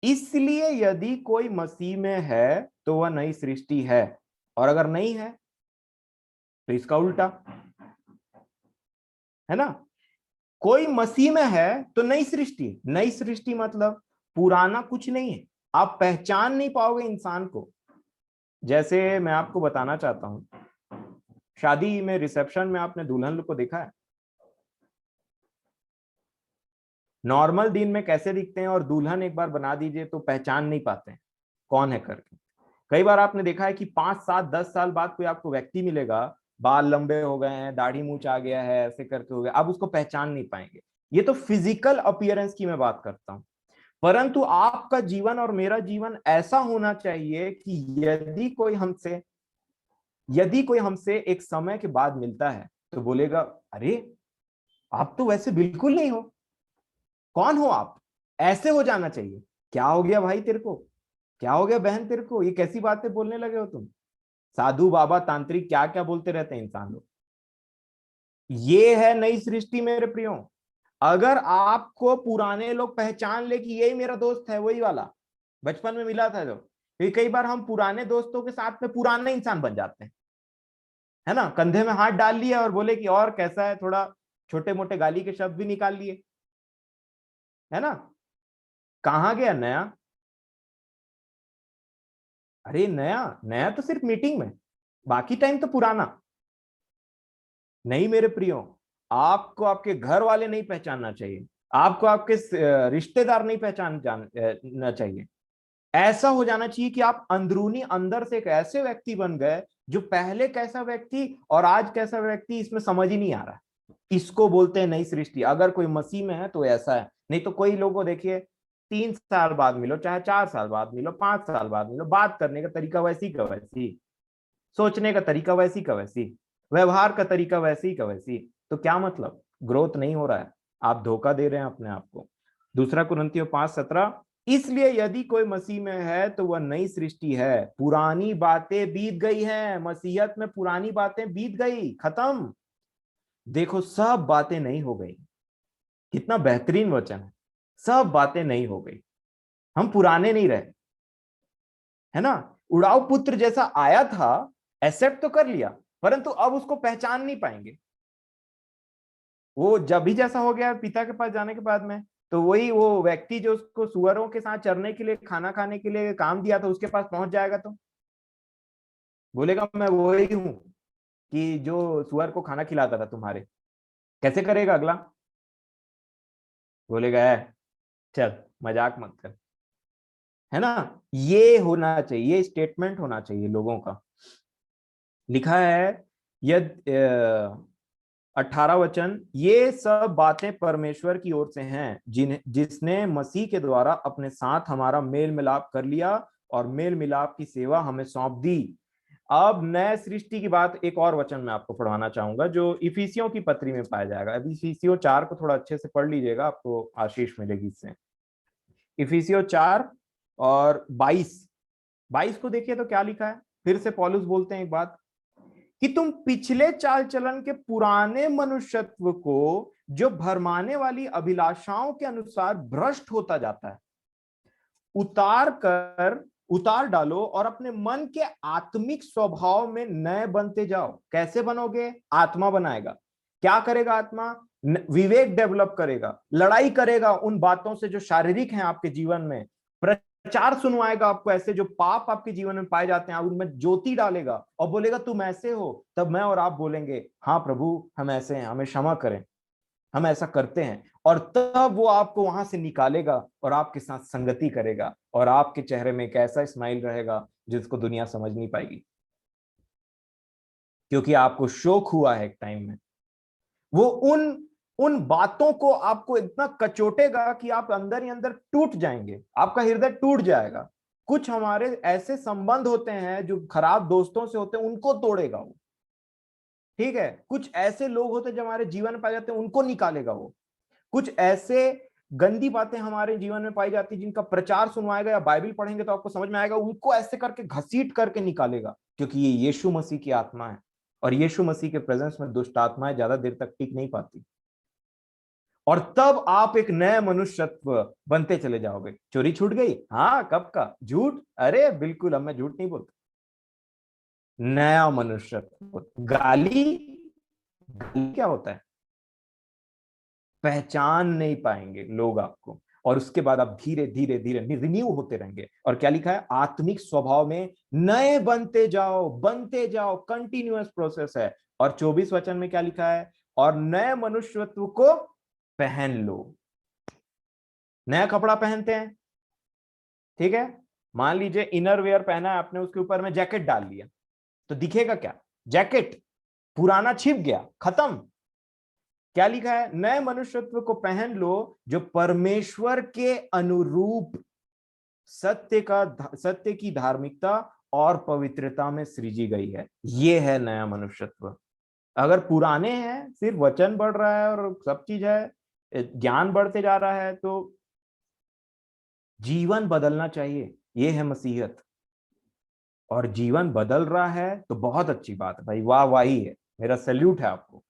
इसलिए यदि कोई मसीह में है तो वह नई सृष्टि है, और अगर नहीं है तो इसका उल्टा है ना। कोई मसीह में है तो नई सृष्टि। नई सृष्टि मतलब पुराना कुछ नहीं है। आप पहचान नहीं पाओगे इंसान को। जैसे मैं आपको बताना चाहता हूं, शादी में रिसेप्शन में आपने दुल्हन को देखा है, नॉर्मल दिन में कैसे दिखते हैं, और दुल्हन एक बार बना दीजिए तो पहचान नहीं पाते हैं कौन है करके। कई बार आपने देखा है कि 5, 7, 10 साल बाद कोई आपको व्यक्ति मिलेगा, बाल लंबे हो गए हैं, दाढ़ी मूंछ आ गया है, ऐसे करके हो गया, आप उसको पहचान नहीं पाएंगे। ये तो फिजिकल अपीयरेंस की मैं बात करता हूं। परंतु आपका जीवन और मेरा जीवन ऐसा होना चाहिए कि यदि कोई हमसे एक समय के बाद मिलता है तो बोलेगा, अरे आप तो वैसे बिल्कुल नहीं हो, कौन हो आप, ऐसे हो जाना चाहिए। क्या हो गया भाई तेरे को, क्या हो गया बहन तेरे को, ये कैसी बातें बोलने लगे हो तुम। साधु बाबा तांत्रिक क्या क्या बोलते रहते हैं इंसान लोग। ये है नई सृष्टि मेरे प्रियो। अगर आपको पुराने लोग पहचान ले कि यही मेरा दोस्त है, वही वाला बचपन में मिला था जो, क्योंकि कई बार हम पुराने दोस्तों के साथ में पुराने इंसान बन जाते हैं, है ना। कंधे में हाथ डाल लिया और बोले कि और कैसा है, थोड़ा छोटे मोटे गाली के शब्द भी निकाल लिए, है ना। कहां गया नया। अरे नया नया तो सिर्फ मीटिंग में, बाकी टाइम तो पुराना। नहीं मेरे प्रियो, आपको आपके घर वाले नहीं पहचानना चाहिए, आपको आपके रिश्तेदार नहीं पहचानना चाहिए। ऐसा हो जाना चाहिए कि आप अंदरूनी अंदर से एक ऐसे व्यक्ति बन गए जो पहले कैसा व्यक्ति और आज कैसा व्यक्ति इसमें समझ ही नहीं आ रहा। इसको बोलते हैं नई सृष्टि। अगर कोई मसीह में है तो ऐसा है, नहीं तो कोई लोगों को देखिए 3 साल बाद मिलो, चाहे 4 साल बाद मिलो, 5 साल बाद मिलो, बात करने का तरीका वैसी का वैसी, सोचने का तरीका वैसी का वैसी, व्यवहार का तरीका वैसी का वैसी। तो क्या मतलब, ग्रोथ नहीं हो रहा है, आप धोखा दे रहे हैं अपने आप को। दूसरा कुरिन्थियों 5:17, इसलिए यदि कोई मसीह में है तो वह नई सृष्टि है, पुरानी बातें बीत गई हैं। मसीहत में पुरानी बातें बीत गई, खत्म। देखो सब बातें नहीं हो गई। कितना बेहतरीन वचन है, सब बातें नहीं हो गई, हम पुराने नहीं रहे, है ना। उड़ाऊ पुत्र जैसा आया था, एक्सेप्ट तो कर लिया, परंतु अब उसको पहचान नहीं पाएंगे। वो जब भी जैसा हो गया पिता के पास जाने के बाद में, तो वही वो व्यक्ति जो उसको सुअरों के साथ चरने के लिए, खाना खाने के लिए काम दिया था, उसके पास पहुंच जाएगा तो बोलेगा मैं वही हूं कि जो सुअर को खाना खिलाता था तुम्हारे। कैसे करेगा अगला? बोलेगा चल मजाक मत कर, है ना। ये होना चाहिए, ये स्टेटमेंट होना चाहिए लोगों का। लिखा है यद 18 वचन, ये सब बातें परमेश्वर की ओर से हैं जिसने मसीह के द्वारा अपने साथ हमारा मेल मिलाप कर लिया और मेल मिलाप की सेवा हमें सौंप दी। अब नए सृष्टि की बात एक और वचन में आपको पढ़वाना चाहूंगा जो इफिसियों की पत्री में पाया जाएगा। अभी इफिसियों 4 को थोड़ा अच्छे से पढ़ लीजिएगा, आपको आशीष मिलेगी इससे। इफिसियों 4 और 22 को देखिए तो क्या लिखा है। फिर से पौलुस बोलते हैं एक बात कि तुम पिछले चाल चलन के पुराने मनुष्यत्व को जो भरमाने वाली अभिलाषाओं के अनुसार भ्रष्ट होता जाता है उतार डालो और अपने मन के आत्मिक स्वभाव में नए बनते जाओ। कैसे बनोगे? आत्मा बनाएगा। क्या करेगा आत्मा? विवेक डेवलप करेगा, लड़ाई करेगा उन बातों से जो शारीरिक हैं आपके जीवन में, प्रचार सुनवाएगा आपको ऐसे जो पाप आपके जीवन में पाए जाते हैं, उनमें ज्योति डालेगा और बोलेगा तुम ऐसे हो। तब मैं और आप बोलेंगे हाँ प्रभु हम ऐसे हैं, हमें क्षमा करें, हम ऐसा करते हैं। और तब वो आपको वहां से निकालेगा और आपके साथ संगति करेगा और आपके चेहरे में एक ऐसा स्माइल रहेगा जिसको दुनिया समझ नहीं पाएगी, क्योंकि आपको शोक हुआ है एक टाइम में। वो उन बातों को आपको इतना कचोटेगा कि आप अंदर ही अंदर टूट जाएंगे, आपका हृदय टूट जाएगा। कुछ हमारे ऐसे संबंध होते हैं जो खराब दोस्तों से होते हैं, उनको तोड़ेगा वो, ठीक है। कुछ ऐसे लोग होते हैं जो हमारे जीवन में पाए जाते हैं, उनको निकालेगा वो। कुछ ऐसे गंदी बातें हमारे जीवन में पाई जाती जिनका प्रचार सुनवाएगा या बाइबल पढ़ेंगे तो आपको समझ में आएगा, उनको ऐसे करके घसीट करके निकालेगा, क्योंकि ये यीशु मसीह की आत्मा है और यीशु मसीह के प्रेजेंस में दुष्ट आत्माएं ज्यादा देर तक टिक नहीं पाती। और तब आप एक नए मनुष्यत्व बनते चले जाओगे। चोरी छूट गई? हाँ, कब का झूठ? अरे बिल्कुल, अब मैं झूठ नहीं बोलता। नया मनुष्यत्व। गाली क्या होता है? पहचान नहीं पाएंगे लोग आपको, और उसके बाद आप धीरे धीरे धीरे रिन्यू होते रहेंगे। और क्या लिखा है? आत्मिक स्वभाव में नए बनते जाओ, कंटिन्यूअस प्रोसेस है। और 24 वचन में क्या लिखा है? और नए मनुष्यत्व को पहन लो। नया कपड़ा पहनते हैं, ठीक है। मान लीजिए इनर वेयर पहना है आपने, उसके ऊपर में जैकेट डाल लिया, तो दिखेगा क्या? जैकेट पुराना छिप गया, खत्म। क्या लिखा है? नए मनुष्यत्व को पहन लो जो परमेश्वर के अनुरूप सत्य की धार्मिकता और पवित्रता में सृजी गई है। ये है नया मनुष्यत्व। अगर पुराने हैं, सिर्फ वचन बढ़ रहा है और सब चीज है, ज्ञान बढ़ते जा रहा है, तो जीवन बदलना चाहिए। ये है मसीहत। और जीवन बदल रहा है तो बहुत अच्छी बात है भाई, वाह वाही है, मेरा सैल्यूट है आपको।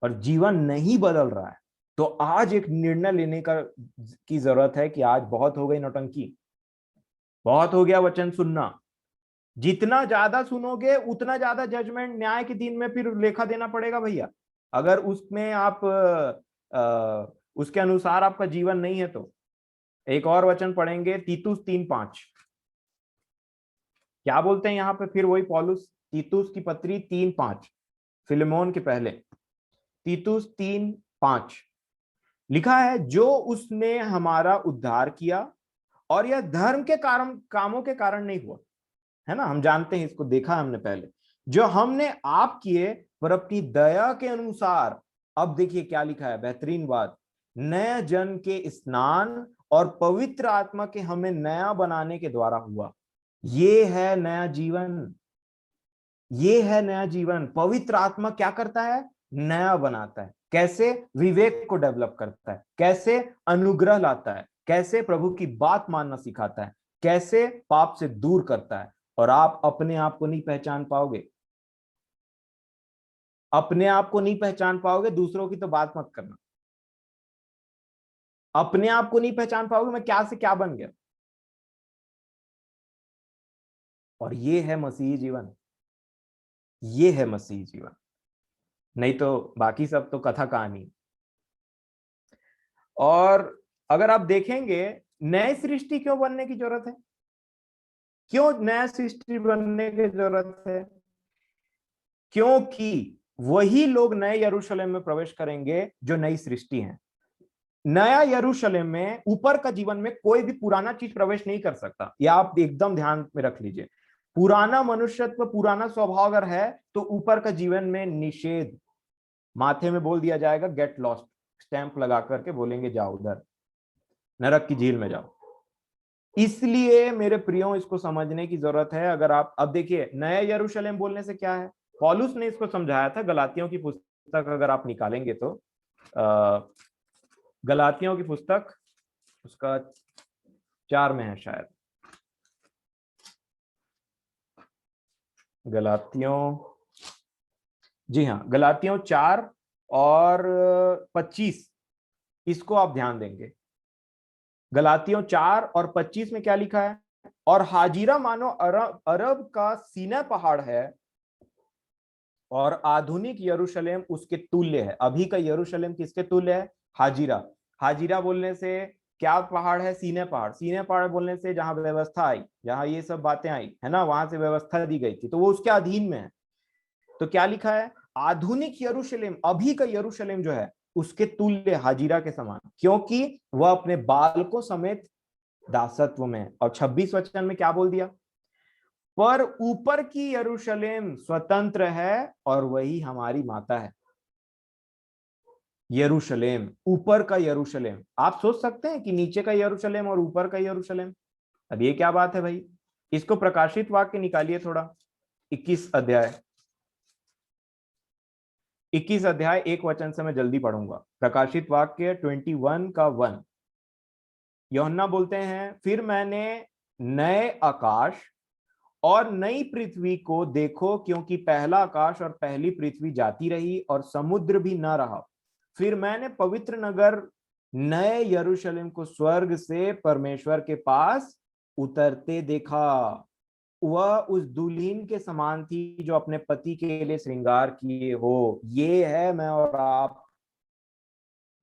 और जीवन नहीं बदल रहा है तो आज एक निर्णय लेने की जरूरत है कि आज बहुत हो गई नौटंकी, बहुत हो गया वचन सुनना। जितना ज्यादा सुनोगे उतना ज्यादा जजमेंट न्याय के दिन में फिर लेखा देना पड़ेगा भैया। अगर उसमें आप उसके अनुसार आपका जीवन नहीं है तो। एक और वचन पढ़ेंगे, तीतुस 3:5। क्या बोलते हैं यहाँ पे फिर वही पौलुस? तीतुस की पत्री 3:5, फिलेमोन के पहले। तीतुस 3:5 लिखा है, जो उसने हमारा उद्धार किया और यह धर्म के कारण, कामों के कारण नहीं हुआ, है ना। हम जानते हैं इसको, देखा हमने पहले। जो हमने आप किए पर अपनी दया के अनुसार। अब देखिए क्या लिखा है, बेहतरीन बात। नए जन के स्नान और पवित्र आत्मा के हमें नया बनाने के द्वारा हुआ। ये है नया जीवन, ये है नया जीवन। पवित्र आत्मा क्या करता है? नया बनाता है। कैसे? विवेक को डेवलप करता है। कैसे? अनुग्रह लाता है। कैसे? प्रभु की बात मानना सिखाता है। कैसे? पाप से दूर करता है। और आप अपने आप को नहीं पहचान पाओगे, अपने आप को नहीं पहचान पाओगे, दूसरों की तो बात मत करना। अपने आप को नहीं पहचान पाओगे, मैं क्या से क्या बन गया। और ये है मसीही जीवन, ये है मसीह जीवन, नहीं तो बाकी सब तो कथा कहानी। और अगर आप देखेंगे, नए सृष्टि क्यों बनने की जरूरत है? क्यों नया सृष्टि बनने की जरूरत है? क्योंकि वही लोग नए यरूशलेम में प्रवेश करेंगे जो नई सृष्टि है। नया यरूशलेम में, ऊपर का जीवन में कोई भी पुराना चीज प्रवेश नहीं कर सकता। यह आप एकदम ध्यान में रख लीजिए। पुराना मनुष्यत्व, पुराना स्वभाव अगर है तो ऊपर का जीवन में निषेध, माथे में बोल दिया जाएगा गेट लॉस्ट, स्टैंप लगा करके बोलेंगे जाओ उधर, नरक की झील में जाओ। इसलिए मेरे प्रियो, इसको समझने की जरूरत है। अगर आप अब देखिए, नया यरूशलेम बोलने से क्या है, पौलुस ने इसको समझाया था। गलातियों की पुस्तक अगर आप निकालेंगे तो गलातियों की पुस्तक उसका 4 में है शायद, गलातियों, जी हाँ, गलातियों 4 और 25, इसको आप ध्यान देंगे। गलातियों 4 और 25 में क्या लिखा है? और हाजिरा मानो अरब का सीना पहाड़ है और आधुनिक यरूशलेम उसके तुल्य है। अभी का यरूशलेम किसके तुल्य है? हाजिरा। हाजिरा बोलने से क्या पहाड़ है? सीने पहाड़। सीने पहाड़ बोलने से जहां व्यवस्था आई, जहां ये सब बातें आई है ना, वहां से व्यवस्था दी गई थी, तो वो उसके अधीन में है। तो क्या लिखा है? आधुनिक यरूशलेम, अभी का यरूशलेम जो है उसके तुल्य, हाजिरा के समान, क्योंकि वह अपने बालकों समेत दासत्व में है। और 26 वचन में क्या बोल दिया? पर ऊपर की यरूशलेम स्वतंत्र है और वही हमारी माता है। यरूशलेम, ऊपर का यरूशलेम। आप सोच सकते हैं कि नीचे का यरूशलेम और ऊपर का यरूशलेम, अब ये क्या बात है भाई? इसको प्रकाशित वाक्य निकालिए थोड़ा, 21 अध्याय, 21 अध्याय 1 वचन से मैं जल्दी पढ़ूंगा। प्रकाशित वाक्य 21 का 1। यूहन्ना बोलते हैं, फिर मैंने नए आकाश और नई पृथ्वी को देखो, क्योंकि पहला आकाश और पहली पृथ्वी जाती रही और समुद्र भी न रहा। फिर मैंने पवित्र नगर नए यरूशलेम को स्वर्ग से परमेश्वर के पास उतरते देखा। वह उस दुल्हन के समान थी जो अपने पति के लिए श्रृंगार किए हो। ये है मैं और आप,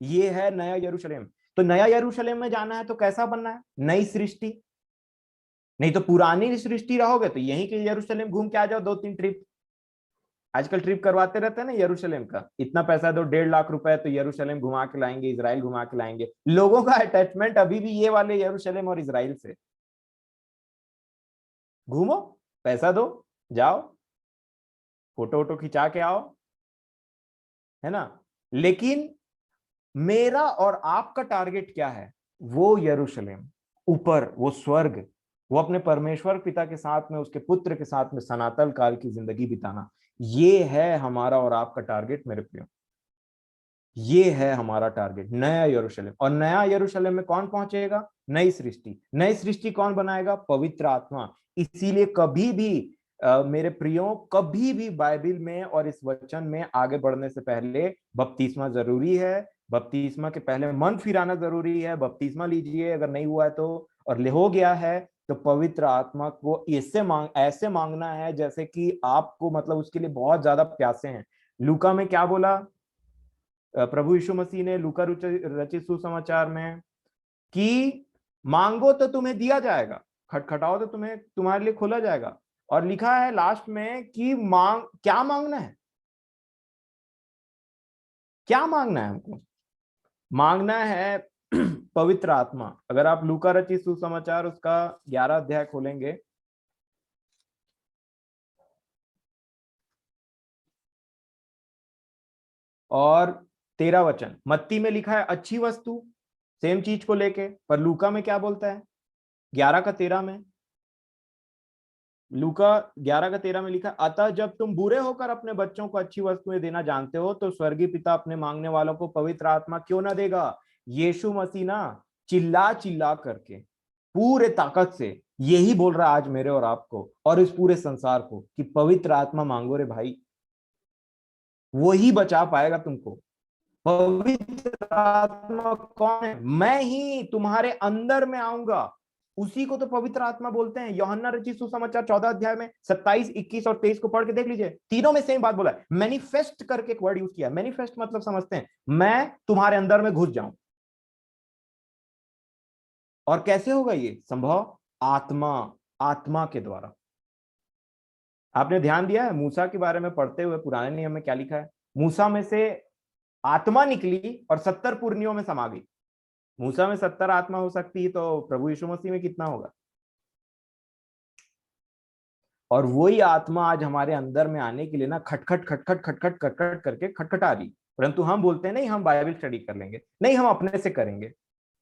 ये है नया यरूशलेम। तो नया यरूशलेम में जाना है तो कैसा बनना है? नई सृष्टि। नहीं तो पुरानी सृष्टि रहोगे तो यहीं के यरूशलेम घूम के आ जाओ, 2-3 ट्रिप। आजकल ट्रिप करवाते रहते हैं ना यरूशलेम का, इतना पैसा दो, 1.5 लाख रुपए, तो यरूशलेम घुमा के लाएंगे, इजराइल घुमा के लाएंगे। लोगों का अटैचमेंट अभी भी ये वाले यरूशलेम और इजराइल से। घूमो, पैसा दो, जाओ, फोटो वोटो खिंचा के आओ, है ना। लेकिन मेरा और आपका टारगेट क्या है? वो यरूशलेम, ऊपर, वो स्वर्ग, वो अपने परमेश्वर पिता के साथ में, उसके पुत्र के साथ में सनातन काल की जिंदगी बिताना। ये है हमारा और आपका टारगेट मेरे प्रियो। ये है हमारा टारगेट, नया यरूशलेम। और नया यरूशलेम में कौन पहुंचेगा? नई सृष्टि। नई सृष्टि कौन बनाएगा? पवित्र आत्मा। इसीलिए कभी भी मेरे प्रियो, कभी भी बाइबल में और इस वचन में आगे बढ़ने से पहले बपतिस्मा जरूरी है। बपतिस्मा के पहले मन फिराना जरूरी है। बपतिस्मा लीजिए अगर नहीं हुआ है तो, और हो गया है तो पवित्र आत्मा को ऐसे मांगना है जैसे कि आपको, मतलब उसके लिए बहुत ज्यादा प्यासे हैं। लूका में क्या बोला प्रभु यीशु मसीह ने? लूका रचित सुसमाचार में कि मांगो तो तुम्हें दिया जाएगा, खटखटाओ तो तुम्हारे लिए खोला जाएगा। और लिखा है लास्ट में कि क्या मांगना है? क्या मांगना है हमको? मांगना है पवित्र आत्मा। अगर आप लूका रचित सुसमाचार उसका 11 अध्याय खोलेंगे और 13 वचन, मत्ती में लिखा है अच्छी वस्तु, सेम चीज को लेके, पर लूका में क्या बोलता है? 11 का 13 में, लूका 11 का 13 में लिखा, अतः जब तुम बुरे होकर अपने बच्चों को अच्छी वस्तुएं देना जानते हो तो स्वर्गीय पिता अपने मांगने वालों को पवित्र आत्मा क्यों ना देगा। यीशु मसीह ना चिल्ला चिल्ला करके पूरे ताकत से यही बोल रहा है आज मेरे और आपको और इस पूरे संसार को कि पवित्र आत्मा मांगो रे भाई, वही बचा पाएगा तुमको। पवित्र आत्मा कौन है? मैं ही तुम्हारे अंदर में आऊंगा, उसी को तो पवित्र आत्मा बोलते हैं। यूहन्ना रचित सुसमाचार 14 अध्याय में 27, 21 और 23 को पढ़ के देख लीजिए, तीनों में सेम बात बोला है। मैनिफेस्ट करके एक वर्ड यूज किया। मैनिफेस्ट मतलब समझते हैं, मैं तुम्हारे अंदर में घुस जाऊं। और कैसे होगा ये संभव? आत्मा के द्वारा। आपने ध्यान दिया है मूसा के बारे में पढ़ते हुए पुराने नियम में क्या लिखा है? मूसा में से आत्मा निकली और 70 पुरनियों में समा गई। मूसा में 70 आत्मा हो सकती है, तो प्रभु यीशु मसीह में कितना होगा? और वही आत्मा आज हमारे अंदर में आने के लिए ना खटखट खटखट खटखट खटखट करके खटखटा रही, परंतु हम बोलते हैं नहीं, हम बाइबल स्टडी कर लेंगे, नहीं हम अपने से करेंगे।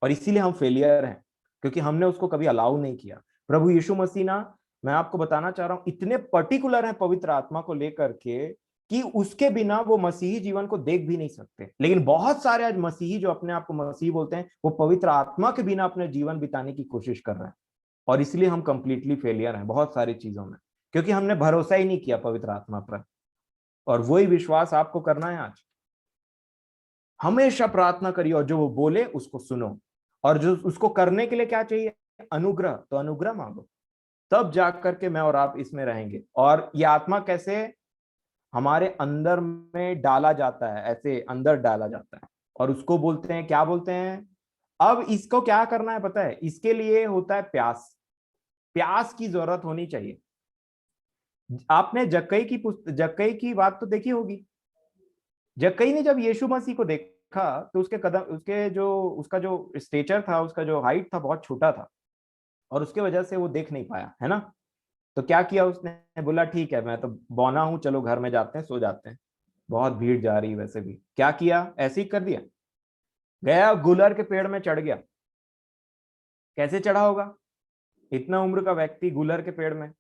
और इसीलिए हम फेलियर हैं, क्योंकि हमने उसको कभी अलाउ नहीं किया। प्रभु यीशु मसीह ना, मैं आपको बताना चाह रहा हूं, इतने पर्टिकुलर है पवित्र आत्मा को लेकर के कि उसके बिना वो मसीही जीवन को देख भी नहीं सकते। लेकिन बहुत सारे आज मसीही जो अपने आप को मसीही बोलते हैं, वो पवित्र आत्मा के बिना अपने जीवन बिताने की कोशिश कर रहे हैं। और इसलिए हम कंप्लीटली फेलियर हैं बहुत सारी चीजों में, क्योंकि हमने भरोसा ही नहीं किया पवित्र आत्मा पर। और वही विश्वास आपको करना है आज। हमेशा प्रार्थना करिए और जो वो बोले उसको सुनो, और जो उसको करने के लिए क्या चाहिए? अनुग्रह। तो अनुग्रह मांगो, तब जाकर के मैं और आप इसमें रहेंगे। और ये आत्मा कैसे हमारे अंदर में डाला जाता है? ऐसे अंदर डाला जाता है, और उसको बोलते हैं, क्या बोलते हैं? अब इसको क्या करना है पता है? इसके लिए होता है प्यास। प्यास की जरूरत होनी चाहिए। आपने जक्कई की बात तो देखी होगी। जक्कई ने जब यीशु मसीह को देखा तो उसके कदम, उसका जो स्टेचर था, उसका जो हाइट था, बहुत छोटा था, और उसके वजह से वो देख नहीं पाया, है ना? तो क्या किया उसने? बोला ठीक है, मैं तो बौना हूं, चलो घर में जाते हैं, सो जाते हैं, बहुत भीड़ जा रही वैसे भी। क्या किया? ऐसे ही कर दिया, गया गुलर के पेड़ में चढ़ गया। कैसे चढ़ा होगा? इतना उम्र का व्यक्ति गुलर के पेड़ में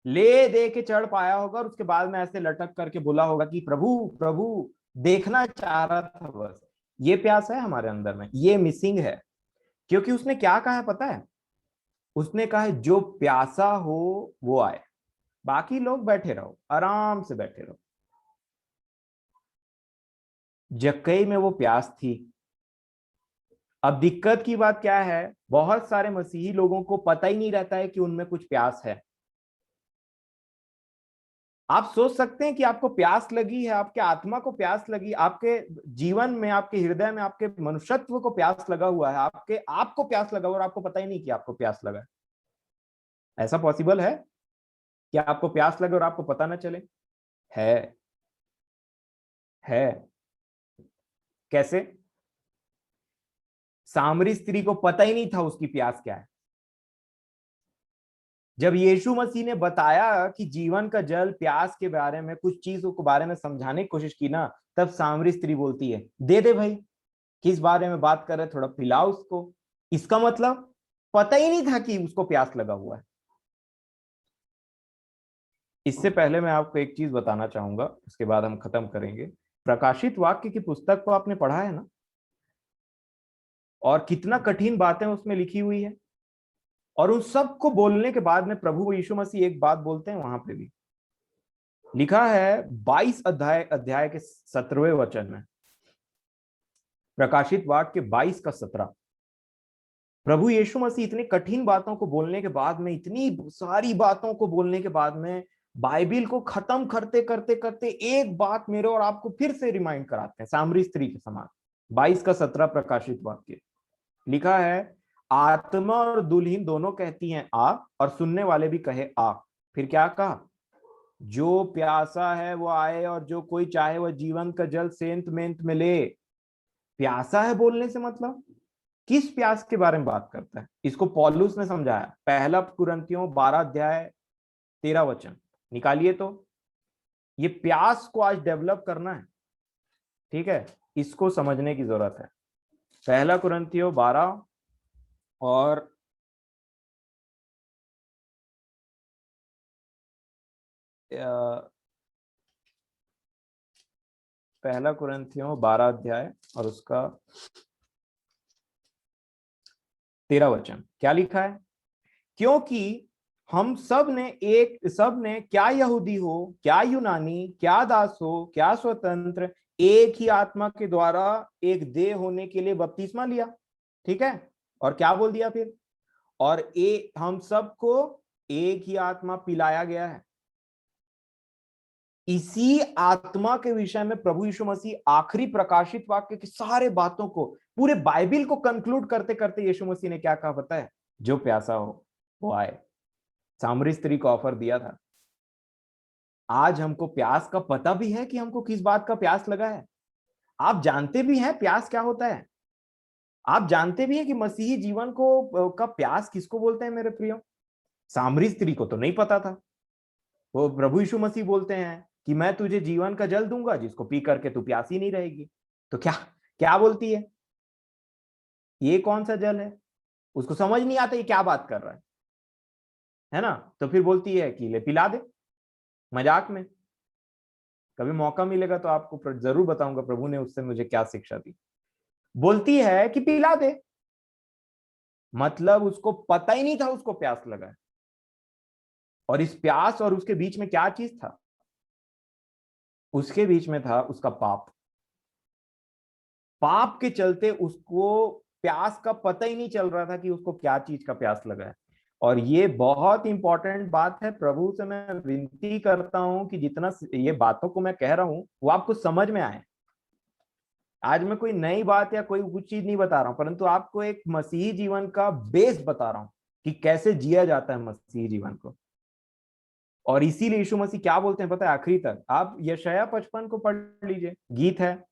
ले दे के चढ़ पाया होगा, और उसके बाद में ऐसे लटक करके बोला होगा कि प्रभु प्रभु, देखना चाह रहा था बस। ये प्यास है हमारे अंदर में, ये मिसिंग है। क्योंकि उसने क्या कहा है पता है? उसने कहा है जो प्यासा हो वो आए, बाकी लोग बैठे रहो, आराम से बैठे रहो। जक्कई में वो प्यास थी। अब दिक्कत की बात क्या है? बहुत सारे मसीही लोगों को पता ही नहीं रहता है कि उनमें कुछ प्यास है। आप सोच सकते हैं कि आपको प्यास लगी है, आपके आत्मा को प्यास लगी, आपके जीवन में, आपके हृदय में, आपके मनुष्यत्व को प्यास लगा हुआ है, आपके आपको प्यास लगा हुआ, और आपको पता ही नहीं कि आपको प्यास लगा है। ऐसा पॉसिबल है कि आपको प्यास लगे और आपको पता ना चले? है। है। कैसे? सामरी स्त्री को पता ही नहीं था उसकी प्यास क्या है। जब यीशु मसीह ने बताया कि जीवन का जल, प्यास के बारे में, कुछ चीजों के बारे में समझाने की कोशिश की ना, तब सामरी स्त्री बोलती है, दे दे भाई, किस बारे में बात कर रहे, थोड़ा पिलाओ उसको। इसका मतलब पता ही नहीं था कि उसको प्यास लगा हुआ है। इससे पहले मैं आपको एक चीज बताना चाहूंगा, उसके बाद हम खत्म करेंगे। प्रकाशित वाक्य की पुस्तक को आपने पढ़ा है ना? और कितना कठिन बातें उसमें लिखी हुई है। और उन सब को बोलने के बाद में प्रभु यीशु मसीह एक बात बोलते हैं, वहां पे भी लिखा है 22 अध्याय के 17वें वचन में, प्रकाशित वाक्य 22 का 17। प्रभु यीशु मसीह इतनी कठिन बातों को बोलने के बाद में, इतनी सारी बातों को बोलने के बाद में, बाइबिल को खत्म करते करते करते एक बात मेरे और आपको फिर से रिमाइंड कराते हैं, सामरी स्त्री के समान। 22 का 17 प्रकाशित वाक्य लिखा है, आत्मा और दुल्हन दोनों कहती हैं आ, और सुनने वाले भी कहे आ। फिर क्या कहा? जो प्यासा है वो आए, और जो कोई चाहे वह जीवन का जल सेंत मेंत में ले। प्यासा है बोलने से मतलब किस प्यास के बारे में बात करता है? इसको पौलुस ने समझाया, पहला कुरिन्थियों 12 अध्याय 13 वचन निकालिए। तो ये प्यास को आज डेवलप करना है, ठीक है? इसको समझने की जरूरत है। पहला कुरिन्थियों 12 और पहला कुरिन्थियों 12 अध्याय और उसका 13 वचन क्या लिखा है? क्योंकि हम सब ने क्या यहूदी हो, क्या यूनानी, क्या दास हो, क्या स्वतंत्र, एक ही आत्मा के द्वारा एक देह होने के लिए बपतिस्मा लिया। ठीक है? और क्या बोल दिया फिर? और हम सबको एक ही आत्मा पिलाया गया है। इसी आत्मा के विषय में प्रभु यीशु मसीह आखिरी प्रकाशित वाक्य की सारे बातों को, पूरे बाइबिल को कंक्लूड करते करते यीशु मसीह ने क्या कहा पता है? जो प्यासा हो वो आए। सामरी स्त्री को ऑफर दिया था। आज हमको प्यास का पता भी है कि हमको किस बात का प्यास लगा है। आप जानते भी हैं प्यास क्या होता है। आप जानते भी हैं कि मसीही जीवन को का प्यास किसको बोलते हैं मेरे प्रियो। सामरी स्त्री को तो नहीं पता था। वो प्रभु यीशु मसीह बोलते हैं कि मैं तुझे जीवन का जल दूंगा जिसको पी करके तू प्यासी नहीं रहेगी। तो क्या क्या बोलती है? ये कौन सा जल है? उसको समझ नहीं आता ये क्या बात कर रहा है ना। तो फिर बोलती है कि ले पिला दे, मजाक में। कभी मौका मिलेगा तो आपको जरूर बताऊंगा प्रभु ने उससे मुझे क्या शिक्षा दी। बोलती है कि पिला दे, मतलब उसको पता ही नहीं था उसको प्यास लगा है। और इस प्यास और उसके बीच में क्या चीज था? उसके बीच में था उसका पाप। पाप के चलते उसको प्यास का पता ही नहीं चल रहा था कि उसको क्या चीज का प्यास लगा है। और ये बहुत इंपॉर्टेंट बात है। प्रभु से मैं विनती करता हूं कि जितना ये बातों को मैं कह रहा हूं वो आपको समझ में आए। आज मैं कोई नई बात या कोई कुछ चीज नहीं बता रहा हूं, परंतु आपको एक मसीही जीवन का बेस बता रहा हूं कि कैसे जिया जाता है मसीही जीवन को। और इसीलिए यीशु मसीह क्या बोलते हैं पता है आखिरी तक? आप यशायाह 55 को पढ़ लीजिए, गीत है।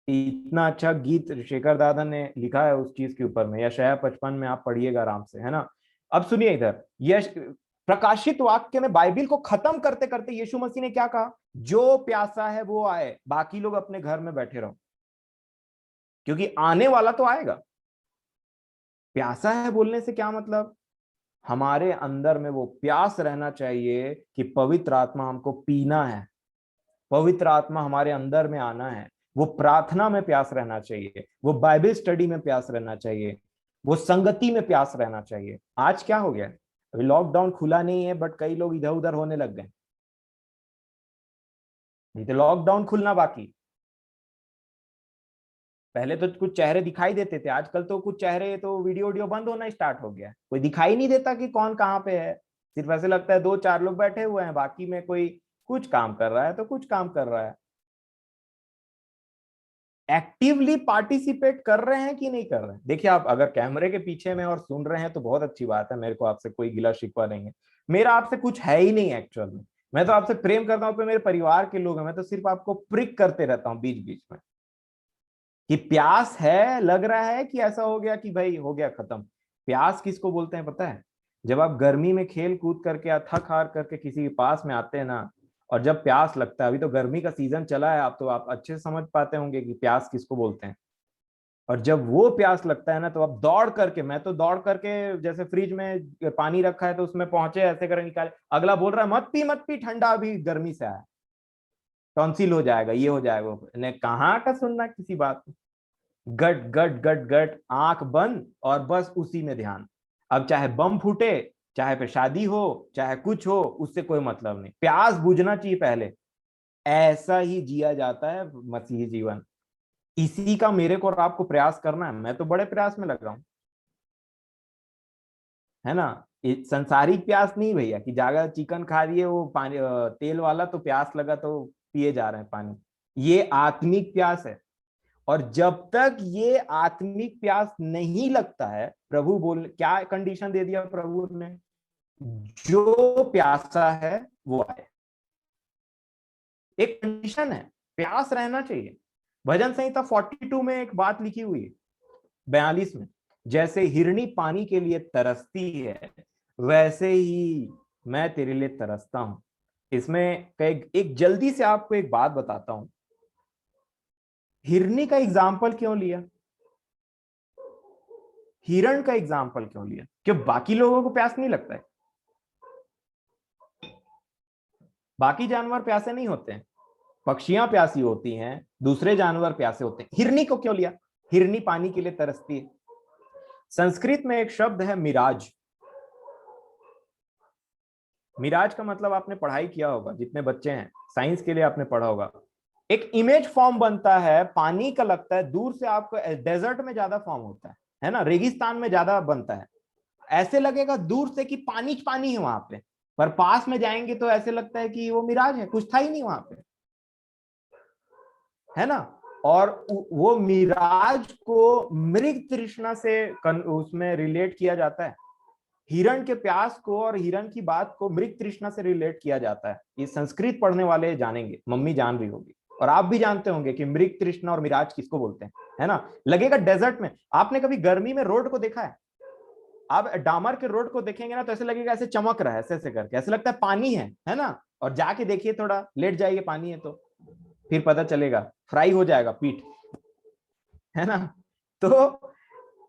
इतना अच्छा गीत शेखर दादा ने लिखा है उस चीज के ऊपर में। यशायाह 55 में आप पढ़िएगा आराम से, है ना। अब सुनिए इधर, यश प्रकाशित वाक्य में बाइबिल को खत्म करते करते यीशु मसीह ने क्या कहा? जो प्यासा है वो आए, बाकी लोग अपने घर में बैठे रहो, क्योंकि आने वाला तो आएगा। प्यासा है बोलने से क्या मतलब? हमारे अंदर में वो प्यास रहना चाहिए कि पवित्र आत्मा हमको पीना है, पवित्र आत्मा हमारे अंदर में आना है। वो प्रार्थना में प्यास रहना चाहिए, वो बाइबल स्टडी में प्यास रहना चाहिए, वो संगति में प्यास रहना चाहिए। आज क्या हो गया? अभी लॉकडाउन खुला नहीं है बट कई लोग इधर उधर होने लग गए। नहीं तो लॉकडाउन खुलना बाकी। पहले तो कुछ चेहरे दिखाई देते थे, आजकल तो कुछ चेहरे तो वीडियो वीडियो बंद होना स्टार्ट हो गया। कोई दिखाई नहीं देता कि कौन कहाँ पे है। सिर्फ ऐसे लगता है दो चार लोग बैठे हुए हैं, बाकी में कोई कुछ काम कर रहा है तो कुछ काम कर रहा है। एक्टिवली पार्टिसिपेट कर रहे हैं कि नहीं कर रहे हैं? देखिए, आप अगर कैमरे के पीछे में और सुन रहे हैं तो बहुत अच्छी बात है। मेरे को आपसे कोई गिला शिकवा नहीं है। मेरा आपसे कुछ है ही नहीं एक्चुअल में। मैं तो आपसे प्रेम करता हूँ, मेरे परिवार के लोग हैं। मैं तो सिर्फ आपको प्रिक करते रहता हूँ बीच बीच में कि प्यास है, लग रहा है कि ऐसा हो गया कि भाई हो गया खत्म। प्यास किसको बोलते हैं पता है? जब आप गर्मी में खेल कूद करके या थक हार करके किसी के पास में आते हैं ना, और जब प्यास लगता है, अभी तो गर्मी का सीजन चला है, आप तो आप अच्छे से समझ पाते होंगे कि प्यास किसको बोलते हैं। और जब वो प्यास लगता है ना, तो आप दौड़ करके, मैं तो दौड़ करके, जैसे फ्रिज में पानी रखा है तो उसमें पहुंचे ऐसे कर निकाले, अगला बोल रहा है मत पी ठंडा, अभी गर्मी से आया, टॉन्सिल हो जाएगा, ये हो जाएगा। ने कहाँ का सुनना किसी बात। गट गट गट गट, आंख बंद और बस उसी में ध्यान। अब चाहे बम फूटे, चाहे पे शादी हो, चाहे कुछ हो, उससे कोई मतलब नहीं। प्यास बुझना चाहिए पहले। ऐसा ही जिया जाता है मसीही जीवन। इसी का मेरे को और आपको प्रयास करना है। मैं तो बड़े प्रयास में लगा हूं, है ना। संसारिक प्यास नहीं भैया कि ज्यादा चिकन खा लिए वो पानी तेल वाला तो प्यास लगा तो पिए जा रहे हैं पानी। ये आत्मिक प्यास है। और जब तक ये आत्मिक प्यास नहीं लगता है, प्रभु बोल क्या कंडीशन दे दिया प्रभु ने? जो प्यासा है वो आए। एक कंडीशन है, प्यास रहना चाहिए। भजन संहिता 42 में एक बात लिखी हुई है, 42 में, जैसे हिरनी पानी के लिए तरसती है वैसे ही मैं तेरे लिए तरसता हूं। इसमें एक जल्दी से आपको एक बात बताता हूं। हिरनी का एग्जाम्पल क्यों लिया? हिरण का एग्जाम्पल क्यों लिया? क्यों बाकी लोगों को प्यास नहीं लगता है? बाकी जानवर प्यासे नहीं होते हैं, पक्षियां प्यासी होती हैं, दूसरे जानवर प्यासे होते हैं। हिरनी को क्यों लिया? हिरनी पानी के लिए तरसती है। संस्कृत में एक शब्द है मिराज। मिराज का मतलब आपने पढ़ाई किया होगा, जितने बच्चे हैं साइंस के लिए आपने पढ़ा होगा। एक इमेज फॉर्म बनता है पानी का, लगता है दूर से आपको डेजर्ट में ज्यादा फॉर्म होता है ना, रेगिस्तान में ज्यादा बनता है। ऐसे लगेगा दूर से कि पानी पानी है वहां पे, पर पास में जाएंगे तो ऐसे लगता है कि वो मिराज है, कुछ था ही नहीं वहां पे, है ना। और वो मिराज को मृग तृष्णा से उसमें रिलेट किया जाता है। हिरण के प्यास को और हिरण की बात को मृग तृष्णा से रिलेट किया जाता है। ये संस्कृत पढ़ने वाले जानेंगे, मम्मी जान रही होगी, और आप भी जानते होंगे कि मृग तृष्णा और मिराज किसको बोलते हैं, है ना। लगेगा डेजर्ट में, आपने कभी गर्मी में रोड को देखा है? आप डामर के रोड को देखेंगे ना तो ऐसे लगेगा ऐसे चमक रहा है, ऐसे ऐसे करके, ऐसे लगता है पानी है ना। और जाके देखिए, थोड़ा लेट जाइए, पानी है तो फिर पता चलेगा फ्राई हो जाएगा पीठ, है ना। तो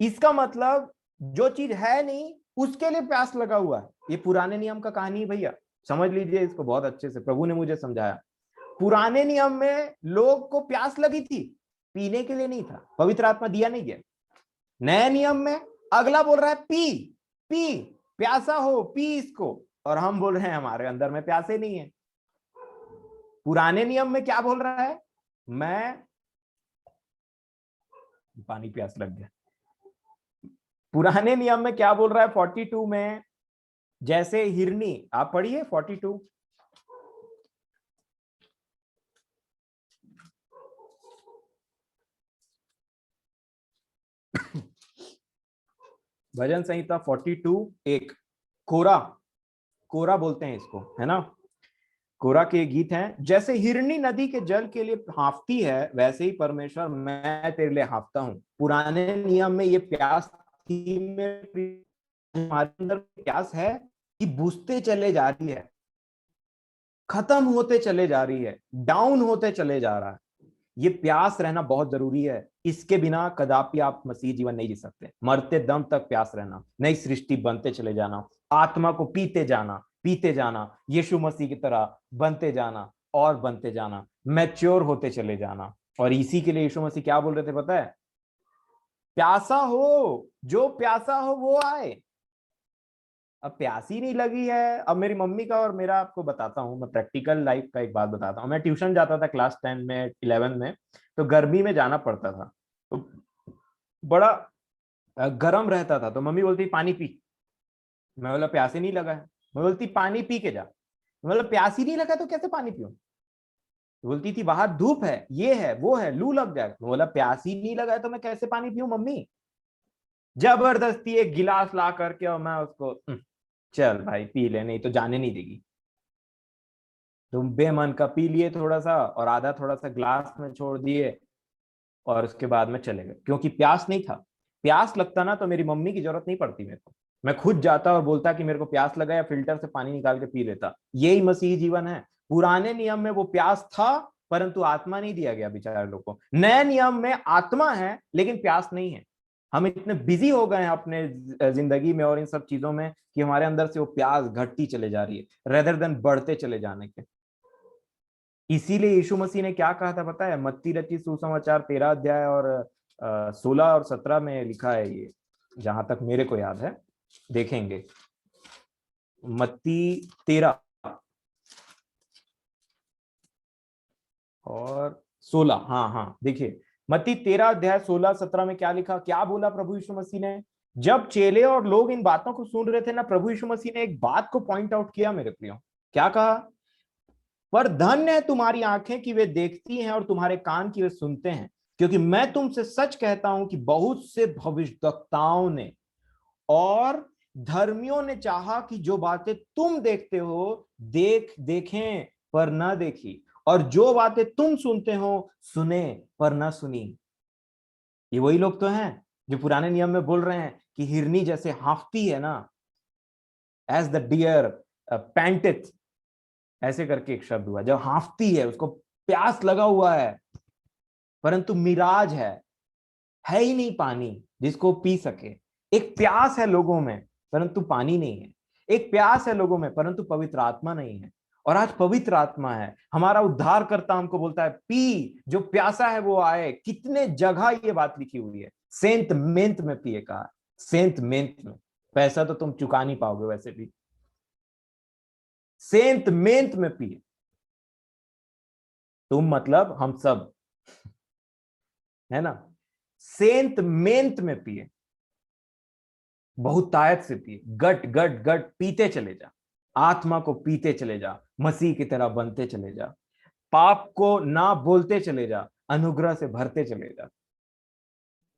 इसका मतलब जो चीज है नहीं उसके लिए प्यास लगा हुआ है। ये पुराने नियम का कहानी है भैया, समझ लीजिए इसको बहुत अच्छे से, प्रभु ने मुझे समझाया। पुराने नियम में लोग को प्यास लगी थी, पीने के लिए नहीं था, पवित्र आत्मा दिया नहीं गया। नए नियम में अगला बोल रहा है पी पी, प्यासा हो पी इसको, और हम बोल रहे हैं हमारे अंदर में प्यासे नहीं है। पुराने नियम में क्या बोल रहा है? मैं पानी प्यास लग गया। पुराने नियम में क्या बोल रहा है 42 में? जैसे हिरनी, आप पढ़िए 42। भजन संहिता 42:1। कोरा, कोरा बोलते हैं इसको, है ना। कोरा के गीत हैं, जैसे हिरनी नदी के जल के लिए हाँफती है, वैसे ही परमेश्वर मैं तेरे लिए हाँफता हूं। पुराने नियम में ये प्यास थी, हमारे अंदर प्यास है कि बुझते चले जा रही है, खत्म होते चले जा रही है, डाउन होते चले जा रहा है। ये प्यास रहना बहुत जरूरी है, इसके बिना कदापि आप मसीह जीवन नहीं जी सकते। मरते दम तक प्यास रहना, नई सृष्टि बनते चले जाना, आत्मा को पीते जाना, यीशु मसीह की तरह बनते जाना और बनते जाना, मैच्योर होते चले जाना। और इसी के लिए यीशु मसीह क्या बोल रहे थे पता है? प्यासा हो, जो प्यासा हो वो आए। अब प्यास ही नहीं लगी है। अब मेरी मम्मी का और मेरा आपको बताता हूँ, मैं प्रैक्टिकल लाइफ का एक बात बताता हूँ। मैं ट्यूशन जाता था क्लास 10 में 11 में, तो गर्मी में जाना पड़ता था, तो बड़ा गर्म रहता था। तो मम्मी बोलती पानी पी, मैं बोला प्यास ही नहीं लगा है। मैं बोलती पानी पी के जा, मैं बोला प्यास ही नहीं लगा तो कैसे पानी पीऊं? बोलती थी बाहर धूप है, ये है वो है, लू लग जाएगा। मैं बोला प्यास ही नहीं लगा है तो मैं कैसे पानी पीऊं मम्मी? जबरदस्ती एक गिलास ला करके और मैं उसको चल भाई पी ले, नहीं तो जाने नहीं देगी। तुम बेमन का पी लिए थोड़ा सा, और आधा थोड़ा सा ग्लास में छोड़ दिए, और उसके बाद में चले गए, क्योंकि प्यास नहीं था। प्यास लगता ना तो मेरी मम्मी की जरूरत नहीं पड़ती मेरे को, मैं खुद जाता और बोलता कि मेरे को प्यास लगा, या फिल्टर से पानी निकाल के पी लेता। यही मसीही जीवन है। पुराने नियम में वो प्यास था, परंतु आत्मा नहीं दिया गया बेचारे लोग को। नए नियम में आत्मा है लेकिन प्यास नहीं है। हम इतने बिजी हो गए हैं अपने जिंदगी में और इन सब चीजों में कि हमारे अंदर से वो प्यास घटती चले जा रही है रेदर देन बढ़ते चले जाने के। इसीलिए यीशु मसीह ने क्या कहा था पता है? मत्ती रचित सुसमाचार 13 अध्याय और 16 और 17 में लिखा है, ये जहां तक मेरे को याद है, देखेंगे मत्ती 13 और 16। हाँ हाँ, देखिए मत्ती 13 अध्याय 16-17 में क्या लिखा, क्या बोला प्रभु यीशु मसीह ने? जब चेले और लोग इन बातों को सुन रहे थे ना, प्रभु यीशु मसीह ने एक बात को पॉइंट आउट किया मेरे प्रियो। क्या कहा? पर धन्य है तुम्हारी आंखें कि वे देखती हैं और तुम्हारे कान की वे सुनते हैं, क्योंकि मैं तुमसे सच कहता हूं कि बहुत से भविष्यद्वक्ताओं ने और धर्मियों ने चाहा कि जो बातें तुम देखते हो देखें पर न देखी, और जो बातें तुम सुनते हो सुने पर न सुनी। ये वही लोग तो हैं जो पुराने नियम में बोल रहे हैं कि हिरनी जैसे हाँफती है ना, एज द डियर पैंटेथ, ऐसे करके एक शब्द हुआ, जब हाँफती है उसको प्यास लगा हुआ है, परंतु मिराज है ही नहीं पानी जिसको पी सके। एक प्यास है लोगों में परंतु पानी नहीं है, एक प्यास है लोगों में परंतु पवित्र आत्मा नहीं है। और आज पवित्र आत्मा है, हमारा उद्धारकर्ता हमको बोलता है पी, जो प्यासा है वो आए। कितने जगह ये बात लिखी हुई है, सेंट मेंत में पिए कहा, सेंट मेंत में। पैसा तो तुम चुका नहीं पाओगे वैसे भी, सेंट मेंत में पिए। तुम मतलब हम सब, है ना, सेंट मेंत में पिए। बहुत तायत से पिए, गट गट गट पीते चले जा, आत्मा को पीते चले जा, मसीह की तरह बनते चले जा, पाप को ना बोलते चले जा, अनुग्रह से भरते चले जा,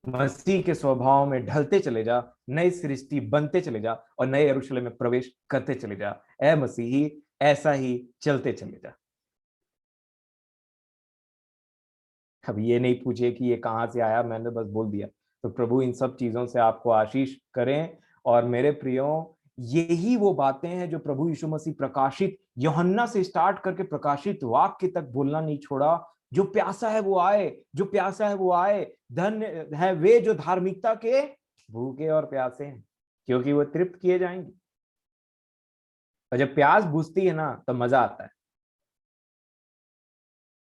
मसीह के स्वभाव में ढलते चले जा, नई सृष्टि बनते चले जा और नए यरूशलेम में प्रवेश करते चले जा। ऐ मसीही, ऐसा ही चलते चले जा। अब ये नहीं पूछे कि ये कहां से आया, मैंने बस बोल दिया। तो प्रभु इन सब चीजों से आपको आशीष करें। और मेरे प्रियो, यही वो बातें हैं जो प्रभु यीशु मसीह प्रकाशित यूहन्ना से स्टार्ट करके प्रकाशित वाक्य तक बोलना नहीं छोड़ा। जो प्यासा है वो आए, जो प्यासा है वो आए, धन्य है वे जो धार्मिकता के भूखे और प्यासे हैं, क्योंकि वो तृप्त किए जाएंगे। और जब प्यास बुझती है ना, तो मजा आता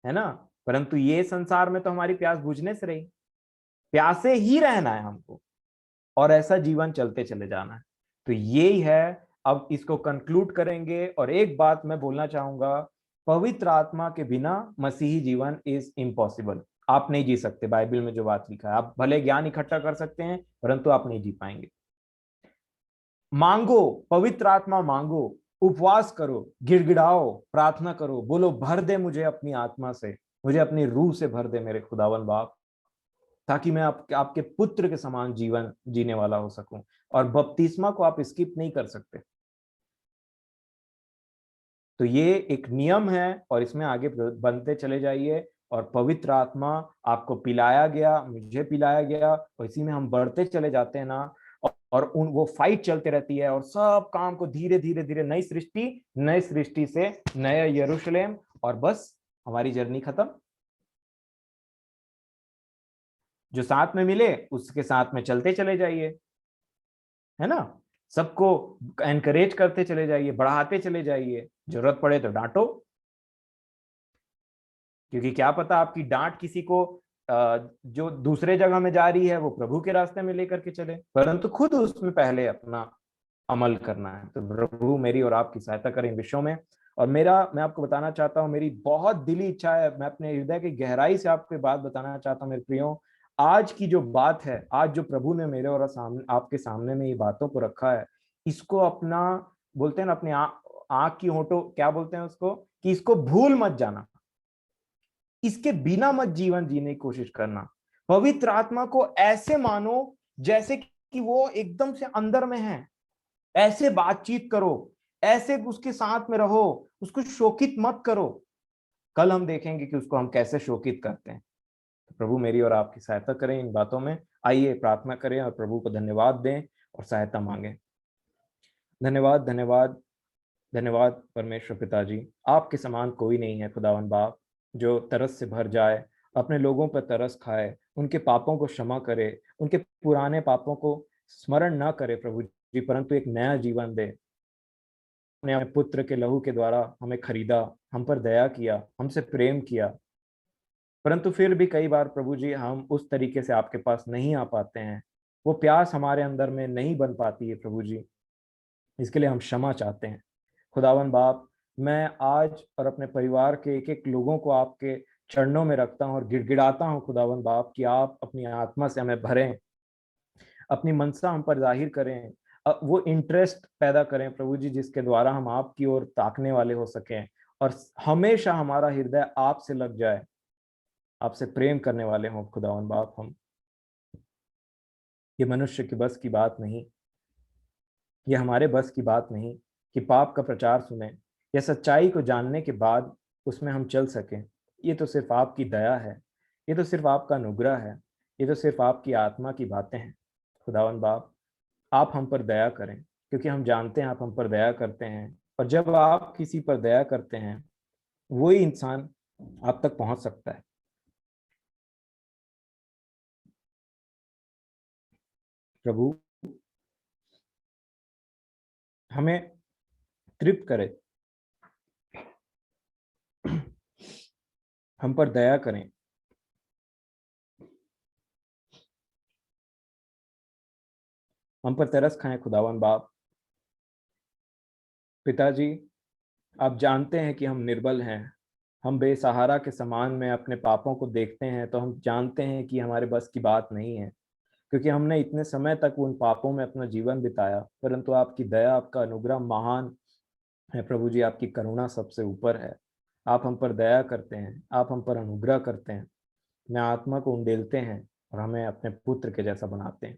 है ना। परंतु ये संसार में तो हमारी प्यास बुझने से रही, प्यासे ही रहना है हमको और ऐसा जीवन चलते चले जाना है। तो यही है। अब इसको कंक्लूड करेंगे और एक बात मैं बोलना चाहूंगा, पवित्र आत्मा के बिना मसीही जीवन इज इम्पॉसिबल। आप नहीं जी सकते। बाइबल में जो बात लिखा है, आप भले ज्ञान इकट्ठा कर सकते हैं परंतु आप नहीं जी पाएंगे। मांगो, पवित्र आत्मा मांगो, उपवास करो, गिड़गिड़ाओ, प्रार्थना करो, बोलो भर दे मुझे अपनी आत्मा से, मुझे अपनी रूह से भर दे मेरे खुदावन बाप, ताकि मैं आपके पुत्र के समान जीवन जीने वाला हो सकूं। और बपतिस्मा को आप स्किप नहीं कर सकते। तो ये एक नियम है और इसमें आगे बनते चले जाइए। और पवित्र आत्मा आपको पिलाया गया, मुझे पिलाया गया, और इसी में हम बढ़ते चले जाते हैं ना। और उन वो फाइट चलते रहती है और सब काम को धीरे धीरे धीरे नई सृष्टि, नई सृष्टि से नया यरूशलेम, और बस हमारी जर्नी खत्म। जो साथ में मिले उसके साथ में चलते चले जाइए, है ना। सबको एनकरेज करते चले जाइए, बढ़ाते चले जाइए, जरूरत पड़े तो डांटो, क्योंकि क्या पता आपकी डांट किसी को जो दूसरे जगह में जा रही है वो प्रभु के रास्ते में लेकर के चले, परंतु खुद उसमें पहले अपना अमल करना है। तो प्रभु मेरी और आपकी सहायता करें इन विषयों में। और मैं आपको बताना चाहता हूँ, मेरी बहुत दिली इच्छा है, मैं अपने हृदय की गहराई से आपको बात बताना चाहता हूँ मेरे प्रियो। आज की जो बात है, आज जो प्रभु ने मेरे और सामने आपके सामने में ये बातों को रखा है, इसको अपना, बोलते हैं ना, अपने आंख की होठों, क्या बोलते हैं उसको, कि इसको भूल मत जाना, इसके बिना मत जीवन जीने की कोशिश करना। पवित्र आत्मा को ऐसे मानो जैसे कि वो एकदम से अंदर में है, ऐसे बातचीत करो, ऐसे उसके साथ में रहो, उसको शोकित मत करो। कल हम देखेंगे कि उसको हम कैसे शोकित करते हैं। तो प्रभु मेरी और आपकी सहायता करें इन बातों में। आइए प्रार्थना करें और प्रभु को धन्यवाद दें और सहायता मांगें। धन्यवाद, धन्यवाद, धन्यवाद परमेश्वर पिताजी। आपके समान कोई नहीं है खुदावन बाप, जो तरस से भर जाए, अपने लोगों पर तरस खाए, उनके पापों को क्षमा करे, उनके पुराने पापों को स्मरण ना करे प्रभु जी, परंतु एक नया जीवन दे। अपने अपने पुत्र के लहू के द्वारा हमें खरीदा, हम पर दया किया, हमसे प्रेम किया। परंतु फिर भी कई बार प्रभु जी हम उस तरीके से आपके पास नहीं आ पाते हैं, वो प्यास हमारे अंदर में नहीं बन पाती है प्रभु जी। इसके लिए हम क्षमा चाहते हैं खुदावन बाप। मैं आज और अपने परिवार के एक एक लोगों को आपके चरणों में रखता हूँ और गिड़गिड़ाता हूँ खुदावन बाप कि आप अपनी आत्मा से हमें भरें, अपनी मनसा हम पर जाहिर करें, वो इंटरेस्ट पैदा करें प्रभु जी, जिसके द्वारा हम आपकी ओर ताकने वाले हो सकें और हमेशा हमारा हृदय आपसे लग जाए, आपसे प्रेम करने वाले हों खुदावन बाप हम। ये मनुष्य की बस की बात नहीं, ये हमारे बस की बात नहीं कि पाप का प्रचार सुने या सच्चाई को जानने के बाद उसमें हम चल सकें। ये तो सिर्फ आपकी दया है, ये तो सिर्फ आपका अनुग्रह है, ये तो सिर्फ आपकी आत्मा की बातें हैं खुदावन बाप। आप हम पर दया करें, क्योंकि हम जानते हैं आप हम पर दया करते हैं, और जब आप किसी पर दया करते हैं वही इंसान आप तक पहुंच सकता है। प्रभु हमें तृप्त करे, हम पर दया करें, हम पर तरस खाएं खुदावन बाप। पिताजी, आप जानते हैं कि हम निर्बल हैं, हम बेसहारा के समान में अपने पापों को देखते हैं, तो हम जानते हैं कि हमारे बस की बात नहीं है। क्योंकि हमने इतने समय तक उन पापों में अपना जीवन बिताया, परंतु आपकी दया, आपका अनुग्रह महान है प्रभु जी। आपकी करुणा सबसे ऊपर है। आप हम पर दया करते हैं, आप हम पर अनुग्रह करते हैं, अपने आत्मा को उंडेलते हैं और हमें अपने पुत्र के जैसा बनाते हैं।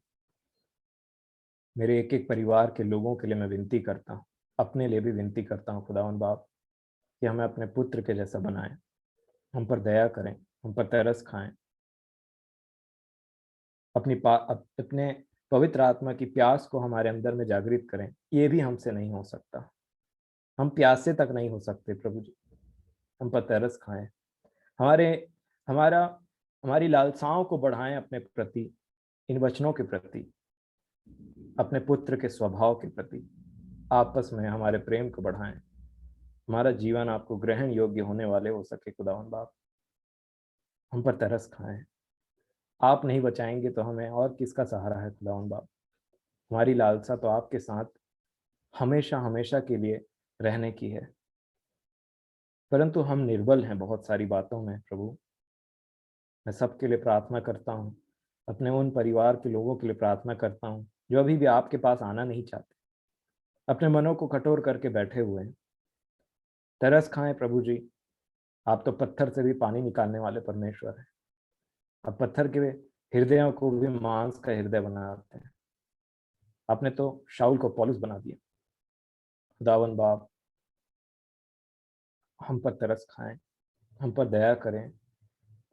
मेरे एक एक परिवार के लोगों के लिए मैं विनती करता हूँ, अपने लिए भी विनती करता हूँ खुदावन बाप, कि हमें अपने पुत्र के जैसा बनाएं, हम पर दया करें, हम पर तरस खाएं, अपने पवित्र आत्मा की प्यास को हमारे अंदर में जागृत करें। ये भी हमसे नहीं हो सकता, हम प्यासे तक नहीं हो सकते प्रभु जी। हम पर तरस खाएं, हमारे हमारा हमारी लालसाओं को बढ़ाएं अपने प्रति, इन वचनों के प्रति, अपने पुत्र के स्वभाव के प्रति। आपस में हमारे प्रेम को बढ़ाएं, हमारा जीवन आपको ग्रहण योग्य होने वाले हो सके खुदावन बाप। हम पर तरस खाएं, आप नहीं बचाएंगे तो हमें और किसका सहारा है खुदावन बाप। हमारी लालसा तो आपके साथ हमेशा हमेशा के लिए रहने की है, परंतु हम निर्बल हैं बहुत सारी बातों में प्रभु। मैं सबके लिए प्रार्थना करता हूँ, अपने उन परिवार के लोगों के लिए प्रार्थना करता हूँ जो अभी भी आपके पास आना नहीं चाहते, अपने मनों को कठोर करके बैठे हुए हैं। तरस खाएं प्रभु जी, आप तो पत्थर से भी पानी निकालने वाले परमेश्वर हैं। आप पत्थर के हृदयों को भी मांस का हृदय बनाते हैं। आपने तो शाऊल को पौलुस बना दिया। खुदावन बाप, हम पर तरस खाएं, हम पर दया करें,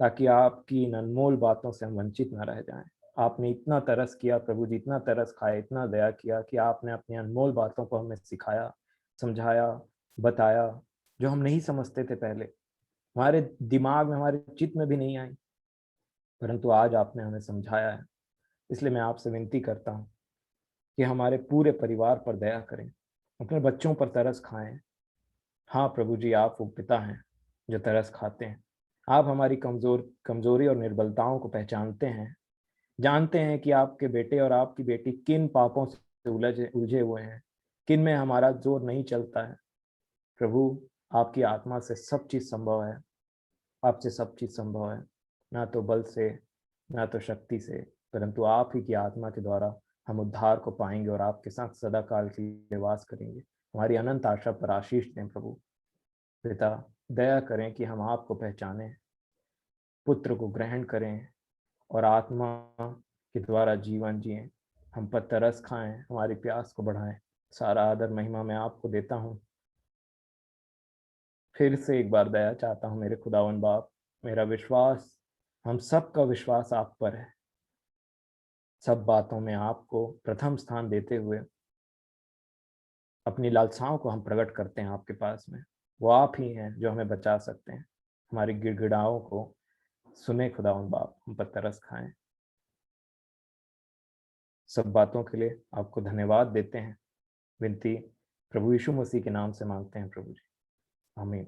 ताकि आपकी इन अनमोल बातों से हम वंचित न रह जाएं। आपने इतना तरस किया प्रभु जी, इतना तरस खाया, इतना दया किया कि आपने अपनी अनमोल बातों को हमें सिखाया, समझाया, बताया, जो हम नहीं समझते थे पहले, हमारे दिमाग में, हमारे चित्त में भी नहीं आई, परंतु आज आपने हमें समझाया है। इसलिए मैं आपसे विनती करता हूँ कि हमारे पूरे परिवार पर दया करें, अपने बच्चों पर तरस खाएं। हाँ प्रभु जी, आप वो पिता हैं जो तरस खाते हैं। आप हमारी कमजोरी और निर्बलताओं को पहचानते हैं, जानते हैं कि आपके बेटे और आपकी बेटी किन पापों से उलझे हुए हैं, किन में हमारा जोर नहीं चलता है। प्रभु, आपकी आत्मा से सब चीज संभव है, आपसे सब चीज संभव है, ना तो बल से, ना तो शक्ति से, परंतु आप ही की आत्मा के द्वारा हम उद्धार को पाएंगे और आपके साथ सदा काल के लिए वास करेंगे। हमारी अनंत आशा पर आशीष दें प्रभु। पिता, दया करें कि हम आपको पहचानें, पुत्र को ग्रहण करें और आत्मा के द्वारा जीवन जिएं। हम पर तरस खाएं, हमारी प्यास को बढ़ाएं। सारा आदर महिमा मैं आपको देता हूँ। फिर से एक बार दया चाहता हूँ मेरे खुदावन बाप। मेरा विश्वास, हम सबका विश्वास आप पर है। सब बातों में आपको प्रथम स्थान देते हुए अपनी लालसाओं को हम प्रकट करते हैं आपके पास में। वो आप ही हैं जो हमें बचा सकते हैं। हमारी गिड़गिड़ाओं को सुने खुदावन बाप, हम पर तरस खाएं। सब बातों के लिए आपको धन्यवाद देते हैं। विनती प्रभु यीशु मसीह के नाम से मांगते हैं प्रभु जी, आमीन।